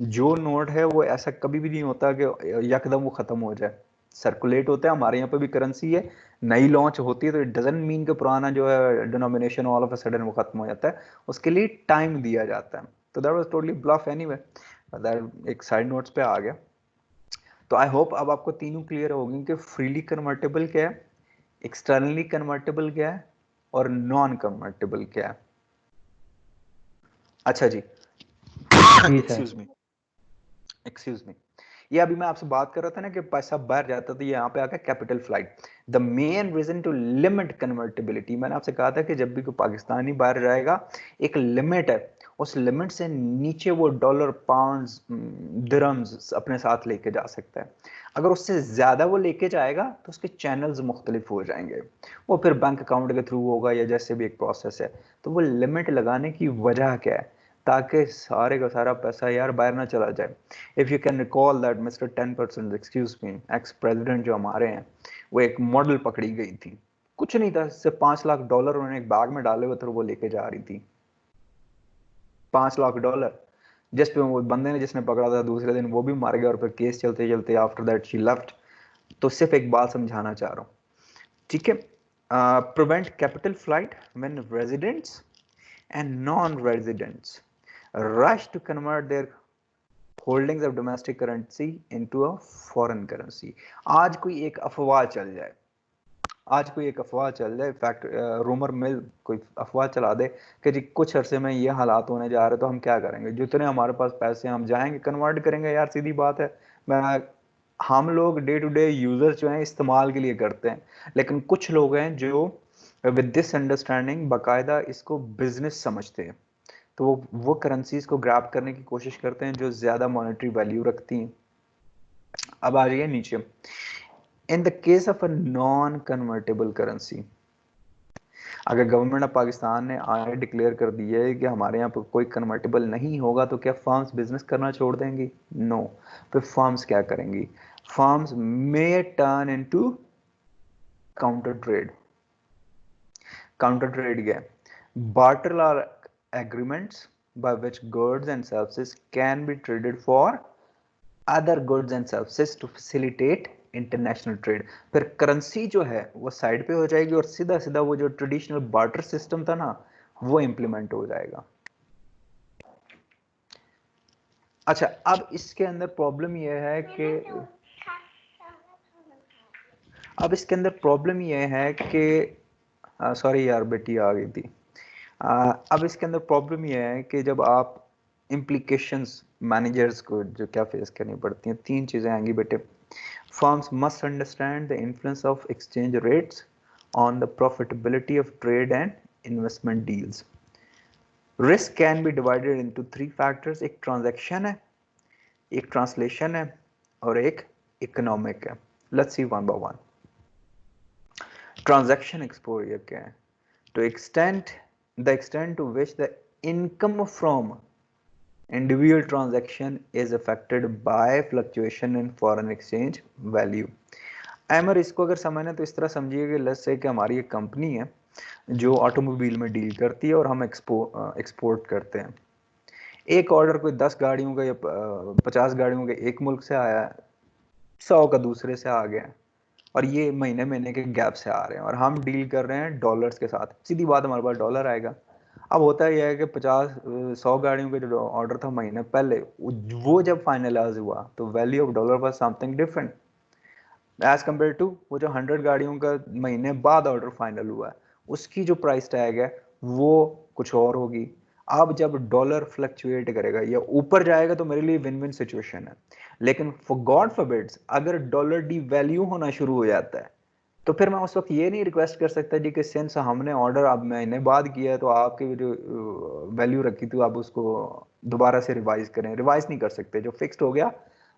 जो नोट है वो ऐसा कभी भी नहीं होता कि यकदम वो खत्म हो जाए, सर्कुलेट होता है। हमारे यहाँ पे भी करेंसी है, नई लॉन्च होती है, तो इट डजंट मीन कि पुराना जो है denomination all of a sudden वो खत्म हो जाता है, उसके लिए टाइम दिया जाता है। तो that was totally bluff anyway, that एक साइड नोट्स पे आ गया। तो आई होप अब आपको तीनों क्लियर होगी कि फ्रीली कन्वर्टेबल क्या है, एक्सटर्नली कन्वर्टेबल क्या है, और नॉन कन्वर्टेबल क्या है। अच्छा जी, जी sir. Excuse me, excuse me, ये अभी मैं आपसे बात कर रहा था ना कि पैसा बाहर जाता, तो यहाँ पे आ गया capital flight. The main reason to limit convertibility, मैंने आपसे कहा था कि जब भी कोई पाकिस्तानी बाहर जाएगा एक लिमिट है, उस लिमिट से नीचे वो डॉलर, पाउंड्स, दिरहम्स अपने साथ लेके जा सकता है। अगर उससे ज्यादा वो लेके जाएगा तो उसके चैनल्स मुख्तलिफ हो जाएंगे, वो फिर बैंक अकाउंट के थ्रू होगा या जैसे भी एक प्रोसेस है। तो वो लिमिट लगाने की वजह क्या है? ताकि सारे का सारा पैसा यार बाहर ना चला जाए। If you can recall that mister 10%, excuse me, ex president जो हमारे हैं, वो एक मॉडल पकड़ी गई थी, कुछ नहीं था, सिर्फ $5 लाख उन्होंने एक बैग में डाले हुए थे, वो लेके जा रही थी $5 लाख। जिस पे वो बंदे ने जिसने पकड़ा था दूसरे दिन वो भी मार गया, और फिर केस चलते चलते आफ्टर दैट शी लेफ्ट। तो सिर्फ एक बात समझाना चाह रहा हूँ, ठीक है। Prevent capital flight when residents and non residents rush to convert their holdings of domestic currency into a foreign currency. आज कोई एक अफवाह चल जाए, आज कोई एक अफवाह चल जाए, फैक्ट रूमर मिल कोई अफवाह चला दे कि जी कुछ अरसे में ये हालात होने जा रहे, तो हम क्या करेंगे? जितने हमारे पास पैसे हम जाएंगे कन्वर्ट करेंगे। यार सीधी बात है, मैं हम लोग डे टू डे यूजर्स जो हैं इस्तेमाल के लिए करते हैं, लेकिन कुछ लोग हैं जो विद दिस अंडरस्टैंडिंग बाकायदा इसको बिजनेस समझते हैं, तो वो करेंसीज को ग्रैब करने की कोशिश करते हैं जो ज्यादा मॉनेटरी वैल्यू रखती हैं। अब आ जाइए नीचे, in the case of a non convertible currency, अगर गवर्नमेंट ऑफ पाकिस्तान ने आगे डिक्लेयर कर दिया है कि हमारे यहाँ पर कोई कन्वर्टेबल नहीं होगा, तो क्या फर्म्स बिजनेस करना छोड़ देंगी? नो। फिर फर्म्स क्या करेंगी? Firms may turn into counter trade. Counter trade क्या है? Barter are agreements by which goods and services can be traded for other goods and services to facilitate international trade. फिर currency जो है वो side पे हो जाएगी और सीधा सीधा वो जो ट्रेडिशनल बार्टर सिस्टम था ना, वो इंप्लीमेंट हो जाएगा। अच्छा, अब इसके अंदर प्रॉब्लम यह है कि सॉरी यार, बेटी आ गई थी। अब इसके अंदर प्रॉब्लम यह है कि जब आप इम्प्लीकेशंस मैनेजर्स को जो क्या फेस करनी पड़ती हैं, तीन चीज़ें आएंगी बेटे। Firms must understand the influence of exchange rates on the profitability of trade and investment deals. Risk can be divided into three factors. एक transaction है, एक translation है और एक economic है। Let's see one by one. Transaction exposure क्या है? The extent to which the income from individual transaction is affected by fluctuation in foreign exchange value. एमर इसको अगर समझना तो इस तरह समझिए कि लेट्स से कि हमारी एक कंपनी है जो ऑटोमोबाइल में डील करती है और हम एक्सपोर्ट करते हैं। एक ऑर्डर कोई 10 गाड़ियों का या 50 गाड़ियों का एक मुल्क से आया है, 100 का दूसरे से आ गया, और ये महीने महीने के गैप से आ रहे हैं और हम डील कर रहे हैं डॉलर्स के साथ। सीधी बात, हमारे पास डॉलर आएगा। अब होता यह है कि 100 गाड़ियों का जो ऑर्डर था महीने पहले, वो जब फाइनलाइज हुआ तो value of dollar was something different as compared to वो जो 100 गाड़ियों का महीने बाद ऑर्डर फाइनल हुआ है, उसकी जो प्राइस टैग है वो कुछ और होगी। अब जब डॉलर फ्लक्चुएट करेगा या ऊपर जाएगा तो मेरे लिए विन विन सिचुएशन है, लेकिन फॉर गॉड फॉरबिड्स अगर डॉलर डी वैल्यू होना शुरू हो जाता है, तो फिर मैं उस वक्त ये नहीं रिक्वेस्ट कर सकता जी कि सिंस हमने ऑर्डर अब महीने बाद किया है तो आपकी जो वैल्यू रखी थी आप उसको दोबारा से रिवाइज करें। रिवाइज नहीं कर सकते, जो फिक्स्ड हो गया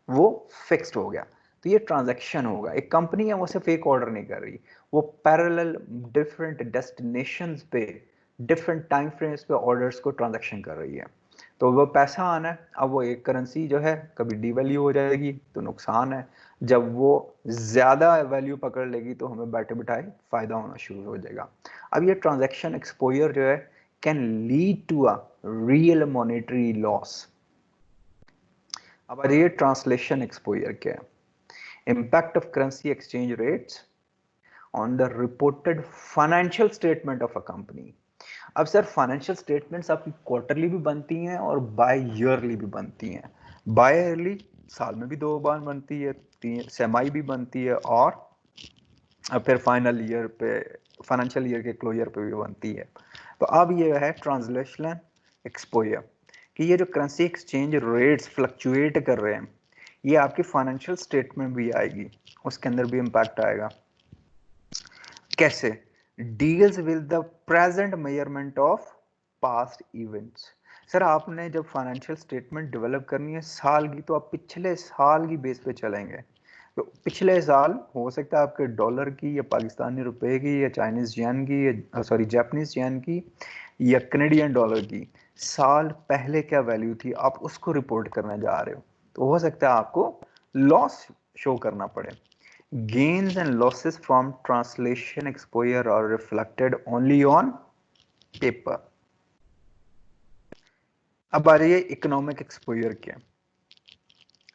वो फिक्स्ड हो गया। तो ये ट्रांजैक्शन होगा। एक कंपनी है वो सिर्फ एक ऑर्डर नहीं कर रही, वो पैरेलल डिफरेंट डेस्टिनेशंस पे डिफरेंट टाइम फ्रेम्स पे ऑर्डर्स को ट्रांजैक्शन कर रही है। तो वो पैसा आना है, अब वो एक करेंसी जो है कभी डीवैल्यू हो जाएगी तो नुकसान है, जब वो ज्यादा वैल्यू पकड़ लेगी तो हमें बैठे बिठाए फायदा होना शुरू हो जाएगा। अब ये ट्रांजैक्शन एक्सपोजर जो है can lead to a real monetary loss. अब आ जाइए ट्रांसलेशन एक्सपोजर क्या है? Impact of currency exchange rates on the reported financial statement of a company. अब सर फाइनेंशियल स्टेटमेंट्स आपकी क्वार्टरली भी बनती हैं और बाय ईयरली भी बनती हैं। बाय ईयरली साल में भी 2 बार बनती है, सेमाई भी बनती है, और फिर फाइनल ईयर पे फाइनेंशियल ईयर के क्लोजर पे भी बनती है। तो अब ये है ट्रांसलेशनल एक्सपोजर कि ये जो करेंसी एक्सचेंज रेट्स फ्लक्चुएट कर रहे हैं, ये आपकी फाइनेंशियल स्टेटमेंट भी आएगी, उसके अंदर भी इम्पैक्ट आएगा। कैसे? Deals with the present measurement of past events. Sir आपने जब फाइनेंशियल स्टेटमेंट डेवलप करनी है साल की, तो आप पिछले साल की बेस पे चलेंगे। तो पिछले साल हो सकता है आपके डॉलर की या पाकिस्तानी रुपए की या चाइनीज येन की या सॉरी जापानीज येन की या कनेडियन डॉलर की साल पहले क्या वैल्यू थी, आप उसको रिपोर्ट करने जा रहे हो, तो हो सकता है आपको लॉस शो करना पड़े। Gains and losses from translation exposure are reflected only on paper. अब आ जाइए इकोनॉमिक एक्सपोजर क्या?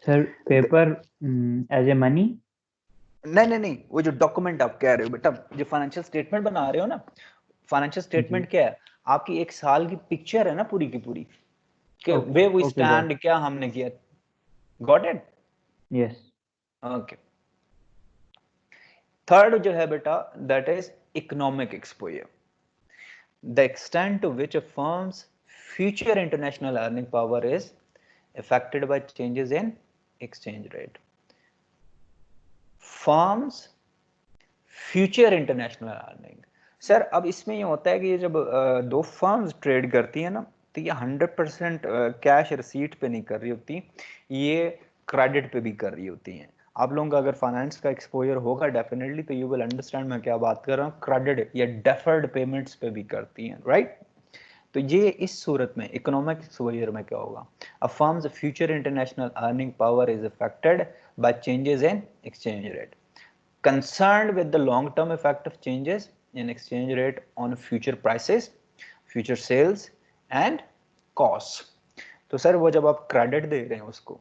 Sir paper as a money? नहीं, वो जो डॉक्यूमेंट आप कह रहे हो बेटा, जो फाइनेंशियल स्टेटमेंट बना रहे हो ना, फाइनेंशियल स्टेटमेंट क्या है? आपकी एक साल की पिक्चर है ना पूरी की पूरी, कि वे वी स्टैंड, क्या हमने किया। Got it? Yes. Okay. Third जो है बेटा, that is economic exposure, the extent to which a firm's future international earning power is affected by changes in exchange rate. Firms future international earning, sir अब इसमें ये होता है कि जब दो फर्म्स ट्रेड करती है ना, तो ये 100% कैश रिसीट पे नहीं कर रही होती, ये क्रेडिट पे भी कर रही होती हैं। आप लोगों का अगर फाइनेंस का एक्सपोजर होगा डेफिनेटली, तो यू विल अंडरस्टैंड मैं क्या बात कर रहा हूँ। क्रेडिट या डेफर्ड पेमेंट्स पे भी करती हैं, राइट। तो ये इस सूरत में इकोनॉमिक एक्सपोजर में क्या होगा, a firm's future international earning power is affected by changes in exchange rate, concerned with the long term effect of changes in exchange rate on future prices, future sales and costs। तो sir वो जब आप credit दे रहे हैं उसको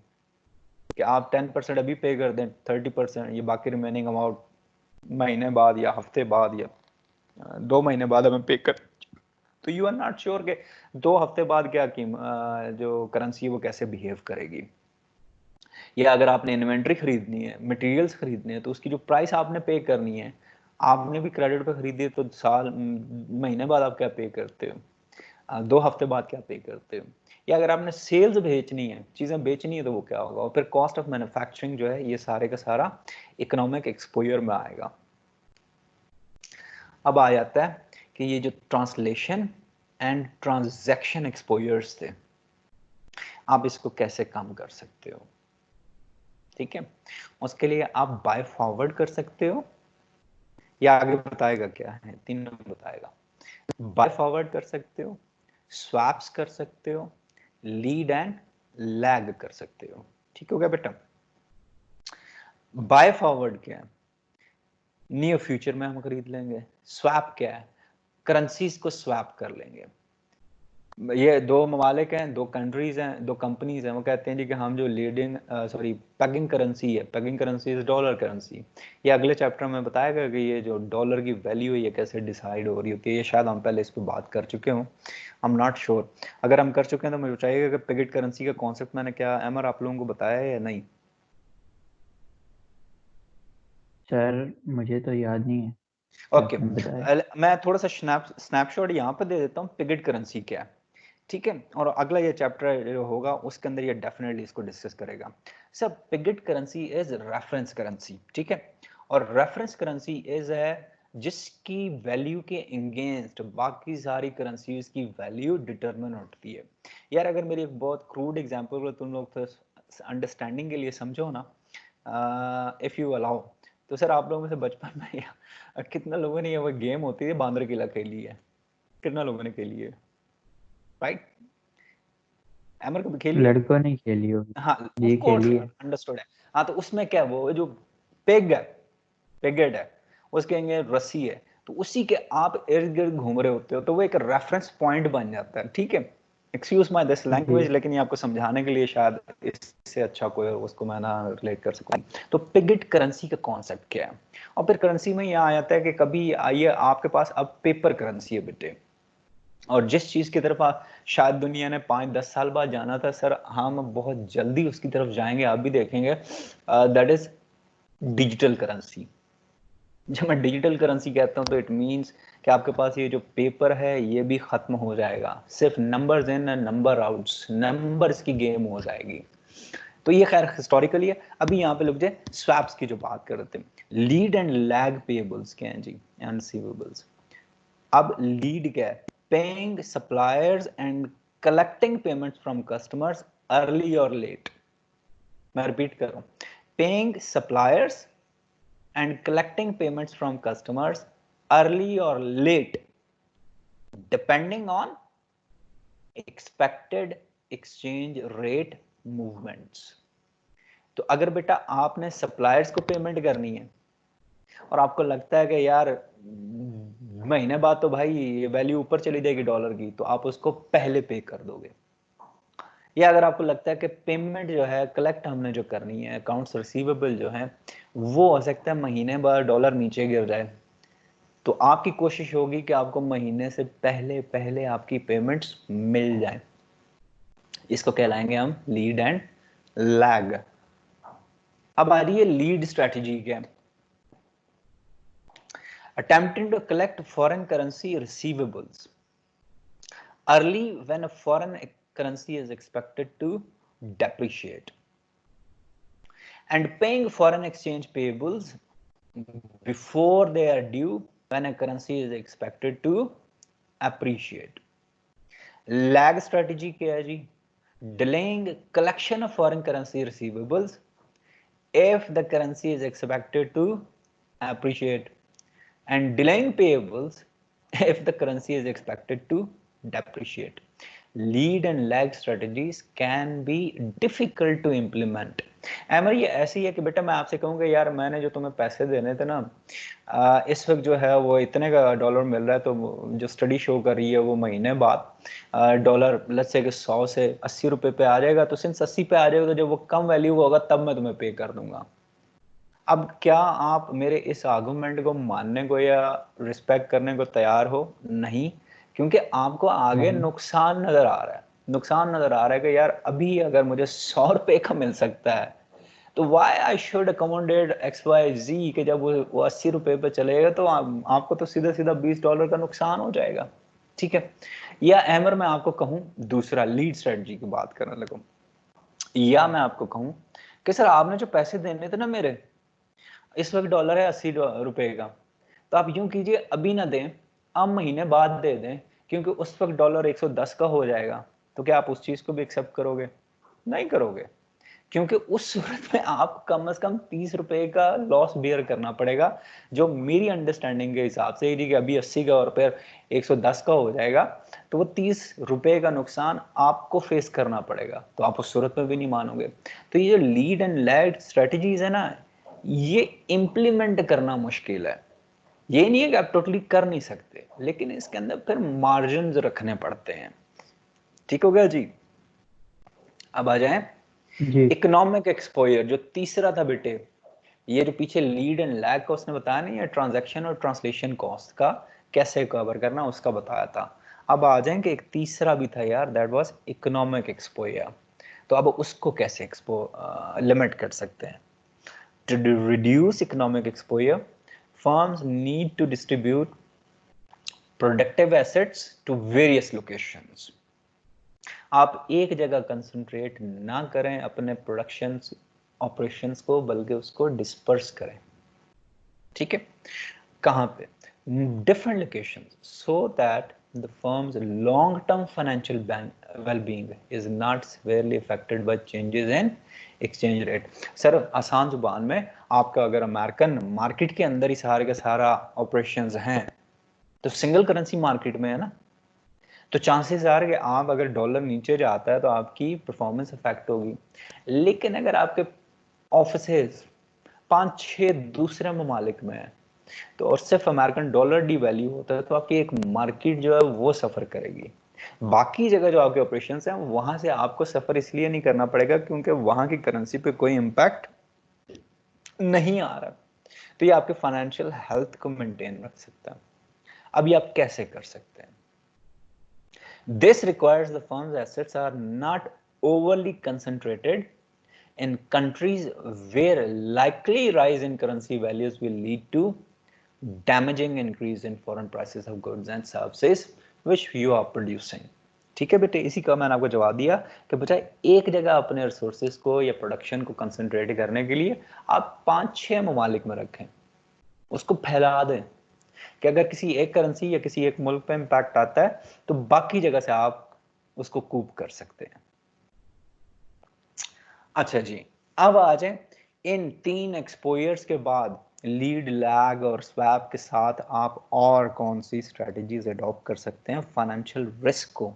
कि आप 10% अभी पे कर दें, 30% ये बाकी रिमेनिंग अमाउंट महीने बाद या हफ्ते बाद या 2 महीने बाद हमें पे कर, तो यू आर नॉट श्योर कि 2 हफ्ते बाद क्या जो करेंसी है वो कैसे बिहेव करेगी। या अगर आपने इन्वेंट्री खरीदनी है, मटेरियल्स खरीदने हैं, तो उसकी जो प्राइस आपने पे करनी है, आपने भी क्रेडिट पे खरीदी है तो महीने बाद आप क्या पे करते हो, 2 हफ्ते बाद क्या पे करते हो। या अगर आपने सेल्स भेजनी है, चीजें बेचनी है, तो वो क्या होगा। और फिर कॉस्ट ऑफ मैन्युफैक्चरिंग जो है, ये सारे का सारा इकोनॉमिक एक्सपोजर में आएगा। अब आ जाता है कि ये जो ट्रांसलेशन एंड ट्रांजैक्शन एक्सपोजर्स थे, आप इसको कैसे कम कर सकते हो। ठीक है, उसके लिए आप बाय फॉरवर्ड कर सकते हो, या आगे बताएगा क्या है, तीनों बताएगा। बाय फॉरवर्ड कर सकते हो, स्वैप्स कर सकते हो, लीड एंड लैग कर सकते हो। ठीक हो गया बेटा। बाय फॉरवर्ड क्या है, नियर फ्यूचर में हम खरीद लेंगे। स्वैप क्या है, करेंसीज को स्वैप कर लेंगे। ये दो ममालिक हैं, दो कंट्रीज हैं, दो कंपनीज हैं, वो कहते हैं जी कि हम जो लीडिंग पेगिंग करेंसी है, pegging currency is dollar currency. ये अगले चैप्टर में बताएगा कि ये जो डॉलर की वैल्यू है ये कैसे डिसाइड हो रही होती है। ये शायद हम पहले इस पर बात कर चुके हों, आई एम नॉट श्योर। अगर हम कर चुके हैं तो मुझे बताइएगा कि पेगिंग करेंसी का कॉन्सेप्ट मैंने क्या एमआर आप लोगों को बताया है या नहीं। सर मुझे तो याद नहीं है कि ओके आपने बताया। मैं थोड़ा सा स्नैपशॉट यहाँ पर दे देता हूँ, पिगेड करेंसी क्या है। ठीक है, और अगला ये चैप्टर जो होगा उसके अंदर ये डेफिनेटली इसको डिस्कस करेगा। Sir pegged currency is reference currency. ठीक है, और रेफरेंस करेंसी इज है जिसकी वैल्यू के अगेंस्ट बाकी सारी करेंसीज की वैल्यू डिटरमिन होती है। यार अगर मेरी एक बहुत क्रूड एग्जांपल तुम लोग तो अंडरस्टैंडिंग के लिए समझो ना, इफ यू अलाउ, तो सर आप लोगों में से बचपन में कितना लोगों ने ये वो गेम होती है बांदर किला खेली है, कितना लोगों ने खेली है, राइट। एमर कभी खेली है। लड़कों ने खेली होगी। हाँ ऑफ जी कोर्स खेली यार, है। अंडरस्टूड है। हाँ तो उसमें क्या वो जो पेग है, पेगेड है, उसके आगे रस्सी है, तो उसी के आप इर्द गिर्द घूम रहे होते हो, तो वो एक रेफरेंस पॉइंट बन जाता है। ठीक है, एक्सक्यूज माय दिस जी लैंग्वेज, लेकिन ये आपको समझाने के लिए शायद इससे अच्छा कोई उसको मैं ना रिलेट कर सकूं। तो पिगेड करेंसी का कॉन्सेप्ट क्या है, और फिर करेंसी में यह आ जाता है कि कभी आइए आपके पास अब पेपर करेंसी है बेटे, और जिस चीज की तरफ शायद दुनिया ने 5-10 साल बाद जाना था सर, हम बहुत जल्दी उसकी तरफ जाएंगे, आप भी देखेंगे। That is digital currency. जब मैं डिजिटल करेंसी कहता हूं तो इट मींस कि आपके पास ये जो पेपर है ये भी खत्म हो जाएगा, सिर्फ numbers in and number outs, numbers की गेम हो जाएगी। तो ये खैर हिस्टोरिकली है। अभी यहाँ पे लोग जो स्वैप्स की जो बात कर रहे थे, लीड एंड लैग पेबल्स क्या है जी, एंड रिसीवेबल्स। अब लीड क्या है, paying suppliers and collecting payments from customers early और लेट। मैं रिपीट कर रहा हूं, paying suppliers and collecting payments from customers early or late depending on expected exchange rate movements। तो अगर बेटा आपने सप्लायर्स को पेमेंट करनी है और आपको लगता है कि यार महीने बाद तो भाई ये वैल्यू ऊपर चली जाएगी डॉलर की, तो आप उसको पहले पे कर दोगे। या अगर आपको लगता है कि पेमेंट जो है कलेक्ट हमने जो करनी है, अकाउंट्स रिसीवेबल जो है, वो हो सकता है महीने बाद डॉलर नीचे गिर जाए, तो आपकी कोशिश होगी कि आपको महीने से पहले पहले आपकी पेमेंट्स मिल जाए। इसको कहलाएंगे हम लीड एंड लैग। अब आ रही है लीड स्ट्रेटजी क्या, attempting to collect foreign currency receivables early when a foreign currency is expected to depreciate, and paying foreign exchange payables before they are due when a currency is expected to appreciate। Lag strategy क्या है जी, delaying collection of foreign currency receivables if the currency is expected to appreciate, and delaying payables if the currency is expected to depreciate. Lead and lag strategies can be difficult to implement. एमर ये ऐसे ही है कि बेटा मैं आपसे कहूँगा यार मैंने जो तुम्हें पैसे देने थे ना इस वक्त जो है वो इतने का डॉलर मिल रहा है, तो जो स्टडी शो कर रही है वो महीने बाद डॉलर लेट्स से 100 से 80 रुपए पे आ जाएगा, तो सिंस 80 पे आ जाएगा तो जब वो कम वैल्यू होगा तब मैं तुम्हें पे कर दूंगा। अब क्या आप मेरे इस आर्गुमेंट को मानने को या रिस्पेक्ट करने को तैयार हो? नहीं, क्योंकि आपको आगे नहीं। नुकसान नजर आ रहा है। नुकसान नजर आ रहा है कि यार अभी अगर मुझे 100 रुपए का मिल सकता है तो why I should accommodate X Y जी के जब वो 80 रुपए पे चलेगा तो आपको तो सीधा सीधा $20 का नुकसान हो जाएगा। ठीक है। या अहमर मैं आपको कहूं दूसरा लीड स्ट्रेटजी की बात करने लगूं, या मैं आपको कहूं कि सर आपने जो पैसे देने थे ना मेरे, इस वक्त डॉलर है 80 रुपए का, तो आप यूं कीजिए अभी ना दें, आप महीने बाद दे दें, क्योंकि उस वक्त डॉलर 110 का हो जाएगा। तो क्या आप उस चीज को भी एक्सेप्ट करोगे? नहीं करोगे, क्योंकि उस सूरत में आप कम से कम 30 रुपए का लॉस बियर करना पड़ेगा, जो मेरी अंडरस्टैंडिंग के हिसाब से कि अभी 80 का और फिर 110 का हो जाएगा, तो वो 30 रुपए का नुकसान आपको फेस करना पड़ेगा, तो आप उस सूरत में भी नहीं मानोगे। तो ये जो लीड एंड लैग स्ट्रेटजीज है ना, ये इंप्लीमेंट करना मुश्किल है। ये नहीं है कि आप टोटली कर नहीं सकते, लेकिन इसके अंदर फिर मार्जिन रखने पड़ते हैं। ठीक हो गया जी। अब आ जाए जी। इकोनॉमिक एक्सपोजर, जो तीसरा था बेटे। ये जो पीछे लीड एंड लैग का उसने बताया नहीं है, ट्रांजैक्शन और ट्रांसलेशन कॉस्ट का कैसे कवर करना उसका बताया था। अब आ जाएंगे एक तीसरा भी था यार, दैट वाज इकोनॉमिक एक्सपोजर। तो अब उसको कैसे लिमिट कर सकते हैं? To reduce economic exposure, firms need to distribute productive assets to various locations. आप एक जगह कंसंट्रेट ना करें अपने प्रोडक्शन ऑपरेशंस को, बल्कि उसको डिस्पर्स करें। ठीक है। कहाँ पे? Different locations, so that the firm's long-term financial well-being is not severely affected by changes in exchange rate. Sir आसान जुबान में आपका अगर अमेरिकन मार्केट के अंदर ही सारे का सारा ऑपरेशंस हैं, तो सिंगल करेंसी मार्केट में है ना, तो चांसेस आ रहे कि आप अगर डॉलर नीचे जाता है तो आपकी परफॉर्मेंस इफेक्ट होगी। लेकिन अगर आपके ऑफिसेज 5-6 दूसरे ममालिक में है, तो और सिर्फ अमेरिकन डॉलर डी वैल्यू होता है, तो आपकी एक मार्केट जो है वो सफर करेगी। बाकी जगह जो आपके ऑपरेशंस हैं वहां से आपको सफर इसलिए नहीं करना पड़ेगा क्योंकि वहां की करेंसी पे कोई इंपैक्ट नहीं आ रहा। तो ये आपके फाइनेंशियल हेल्थ को मेंटेन रख सकता है। अब ये आप कैसे कर सकते हैं? This requires the firm's assets are not overly concentrated in countries where likely rise in currency values will lead to damaging increase in foreign prices of goods and services which you are producing. ठीक है बेटे, इसी का मैंने आपको जवाब दिया कि बजाय एक जगह अपने रिसोर्सेज को या प्रोडक्शन को कंसंट्रेट करने के लिए आप 5-6 ममालिक में रखें, उसको फैला दें कि अगर किसी एक करेंसी या किसी एक मुल्क पे इंपैक्ट आता है तो बाकी जगह से आप उसको कूप कर सकते हैं। अच्छा जी, अब आ जाए इन 3 एक्सपोजर्स के बाद लीड, लैग और स्वैप के साथ आप और कौन सी स्ट्रेटजीज अडॉप्ट कर सकते हैं फाइनेंशियल रिस्क को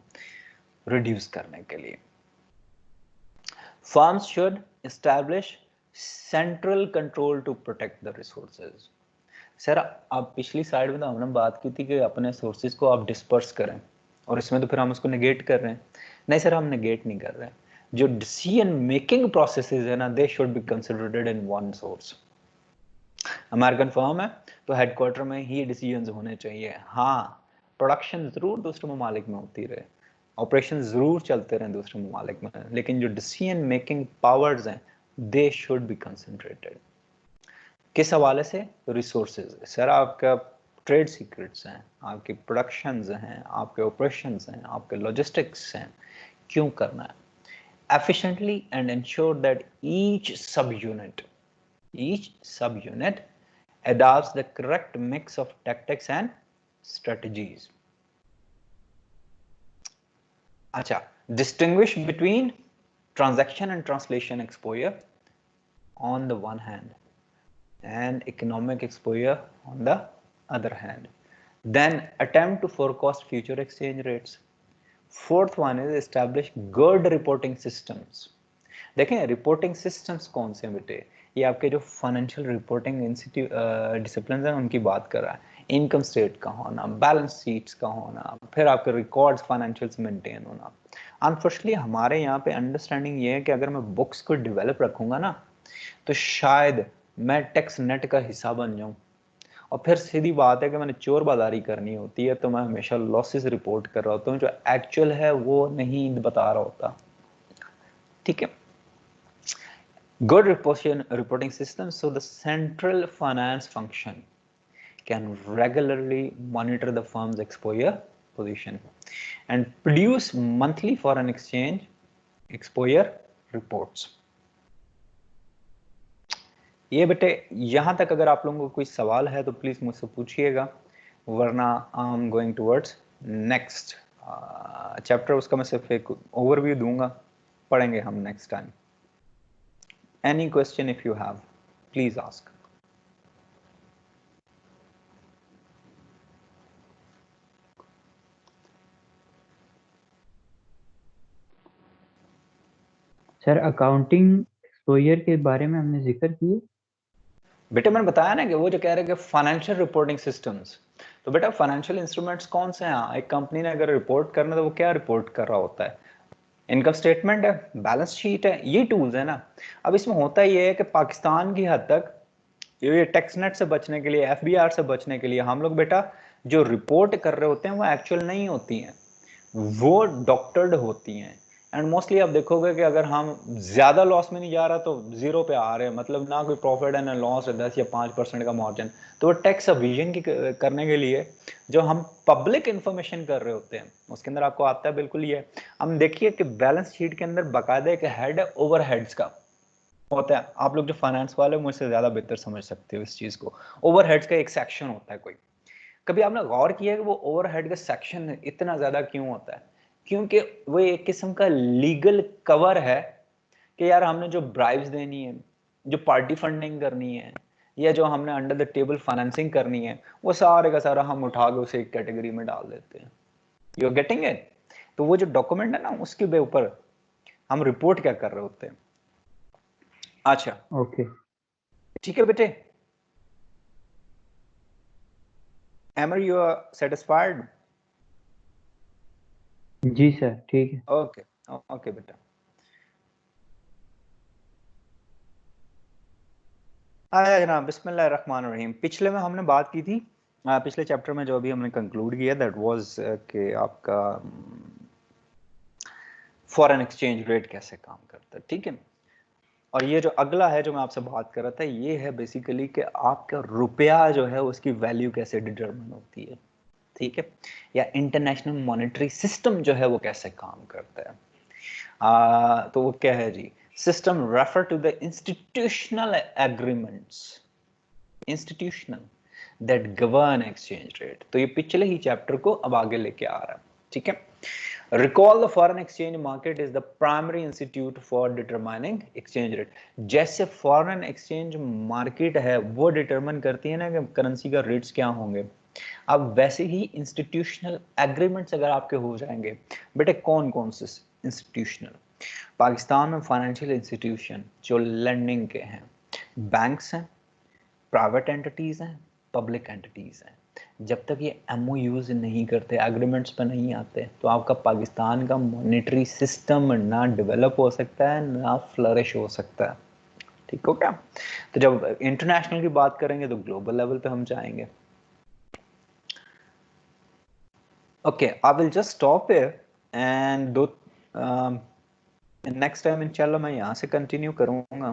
रिड्यूस करने के लिए? Firms should establish central control to protect the resources. Sir आप पिछली साइड में तो हमने बात की थी कि अपने सोर्सेज को आप डिस्पर्स करें, और इसमें तो फिर हम उसको नेगेट कर रहे हैं। नहीं सर, हम नेगेट नहीं कर रहे हैं। जो डिसीजन मेकिंग प्रोसेसेस है ना, they should be considered in one source. American firm है तो हेडक्वार्टर में ही डिसीजन होने चाहिए। हाँ, प्रोडक्शन जरूर दूसरे ममालिक में होती रहे, ऑपरेशन जरूर चलते रहे दूसरे ममालिक में, लेकिन जो डिसीजन मेकिंग पावर्स हैं दे शुड बी कंसंट्रेटेड। किस हवाले से? रिसोर्सेज। सर आपका ट्रेड सीक्रेट्स हैं, आपकी प्रोडक्शंस हैं, आपके ऑपरेशंस हैं, आपके लॉजिस्टिक्स हैं, क्यों करना है? efficiently and ensure that each subunit adopts the correct mix of tactics and strategies. अच्छा, distinguish between transaction and translation exposure. on the one hand and economic exposure on the other hand. Then attempt to forecast future exchange rates. Fourth one is establish good reporting systems. देखें reporting systems कौन से हैं बेटे, ये आपके जो financial reporting institute discipline हैं उनकी बात कर रहा है। इनकम स्टेट का होना, बैलेंस शीट्स का होना, फिर आपके रिकॉर्ड्स फाइनेंशियल्स मेंटेन होना। अनफॉर्चुनेटली हमारे यहाँ पे अंडरस्टैंडिंग ये है कि अगर मैं बुक्स को डेवलप रखूंगा ना तो शायद मैं टैक्स नेट का हिस्सा बन जाऊं, और फिर सीधी बात है कि मैंने चोर बाजारी करनी होती है तो मैं हमेशा लॉसेस रिपोर्ट कर रहा होता हूँ, जो एक्चुअल है वो नहीं बता रहा होता। ठीक है, good reporting system, so the central finance function can regularly monitor the firm's exposure position and produce monthly foreign exchange exposure reports. ये बेटे यहां तक अगर आप लोगों को कोई सवाल है तो प्लीज मुझसे पूछिएगा, वरना I am going towards next chapter. उसका मैं सिर्फ एक ओवरव्यू दूंगा, पढ़ेंगे हम next time. Any question if you have, please ask. Sir accounting exposure के बारे में हमने जिक्र किया। बेटा मैंने बताया ना कि वो जो कह रहे हैं कि फाइनेंशियल रिपोर्टिंग सिस्टम्स, तो बेटा फाइनेंशियल इंस्ट्रूमेंट्स कौन से हैं? एक कंपनी ने अगर रिपोर्ट करना है तो वो क्या रिपोर्ट कर रहा होता है? इनकम स्टेटमेंट है, बैलेंस शीट है, ये टूल्स है ना। अब इसमें होता ये है कि पाकिस्तान की हद तक ये टैक्स नेट से बचने के लिए, एफबीआर से बचने के लिए हम लोग बेटा जो रिपोर्ट कर रहे होते हैं वो एक्चुअल नहीं होती हैं, वो डॉक्टर्ड होती हैं। एंड मोस्टली आप देखोगे कि अगर हम ज्यादा लॉस में नहीं जा रहा तो जीरो पे आ रहे हैं, मतलब ना कोई प्रॉफिट है ना लॉस है, 10 या 5% का मार्जिन, तो वो टैक्स अविजन की करने के लिए जो हम पब्लिक इंफॉर्मेशन कर रहे होते हैं उसके अंदर आपको आता है बिल्कुल ये। हम देखिए कि बैलेंस शीट के अंदर बाकायदा एक हेड है ओवरहेड्स का होता है। आप लोग जो फाइनेंस वाले मुझसे ज्यादा बेहतर समझ सकते हो इस चीज को। ओवरहेड्स का एक सेक्शन होता है कोई, कभी आपने गौर किया कि वो ओवरहेड का सेक्शन इतना ज्यादा क्यों होता है? क्योंकि वो एक किस्म का लीगल कवर है कि यार हमने जो ब्राइब्स देनी है, जो पार्टी फंडिंग करनी है, या जो हमने अंडर द टेबल फाइनेंसिंग करनी है, वो सारे का सारा हम उठा के उसे एक कैटेगरी में डाल देते हैं। You are getting it? तो वो जो डॉक्यूमेंट है ना उसके ऊपर हम रिपोर्ट क्या कर रहे होते हैं। अच्छा ओके ठीक है बेटे, एमर यू आर सेटिस्फाइड? जी सर ठीक है। ओके ओके बेटा। आया जनाब, बिस्मिल्लाहिर्रहमानिर्रहीम। पिछले में हमने बात की थी, पिछले चैप्टर में जो अभी हमने कंक्लूड किया दैट वाज कि आपका फॉरेन एक्सचेंज रेट कैसे काम करता है। ठीक है, और ये जो अगला है जो मैं आपसे बात कर रहा था ये है बेसिकली कि आपका रुपया जो है उसकी वैल्यू कैसे डिटरमिन होती है। ठीक है, या इंटरनेशनल मॉनेटरी सिस्टम जो है वो कैसे काम करता है। तो वो क्या है जी? System refer to the institutional agreements, institutional that govern exchange rate. तो ये पिछले ही चैप्टर को अब आगे लेके आ रहा है। ठीक है, recall the foreign exchange market is the primary institute for determining exchange rate. जैसे फॉरेन एक्सचेंज मार्केट है वो डिटरमाइन करती है ना कि करेंसी का रेट्स क्या होंगे, अब वैसे ही इंस्टीट्यूशनल एग्रीमेंट्स अगर आपके हो जाएंगे बेटे, कौन कौन से इंस्टीट्यूशनल? पाकिस्तान में फाइनेंशियल इंस्टीट्यूशन जो लेंडिंग के हैं, बैंक्स हैं, प्राइवेट एंटिटीज हैं, पब्लिक एंटिटीज हैं, जब तक ये एमओयूज नहीं करते, एग्रीमेंट्स पर नहीं आते, तो आपका पाकिस्तान का मॉनेटरी सिस्टम ना डेवलप हो सकता है ना फ्लरिश हो सकता है। ठीक हो क्या? तो जब इंटरनेशनल की बात करेंगे तो ग्लोबल लेवल पे हम जाएंगे। Okay, I will just stop here and दो नेक्स्ट टाइम इंशाल्लाह मैं यहाँ से कंटिन्यू करूँगा।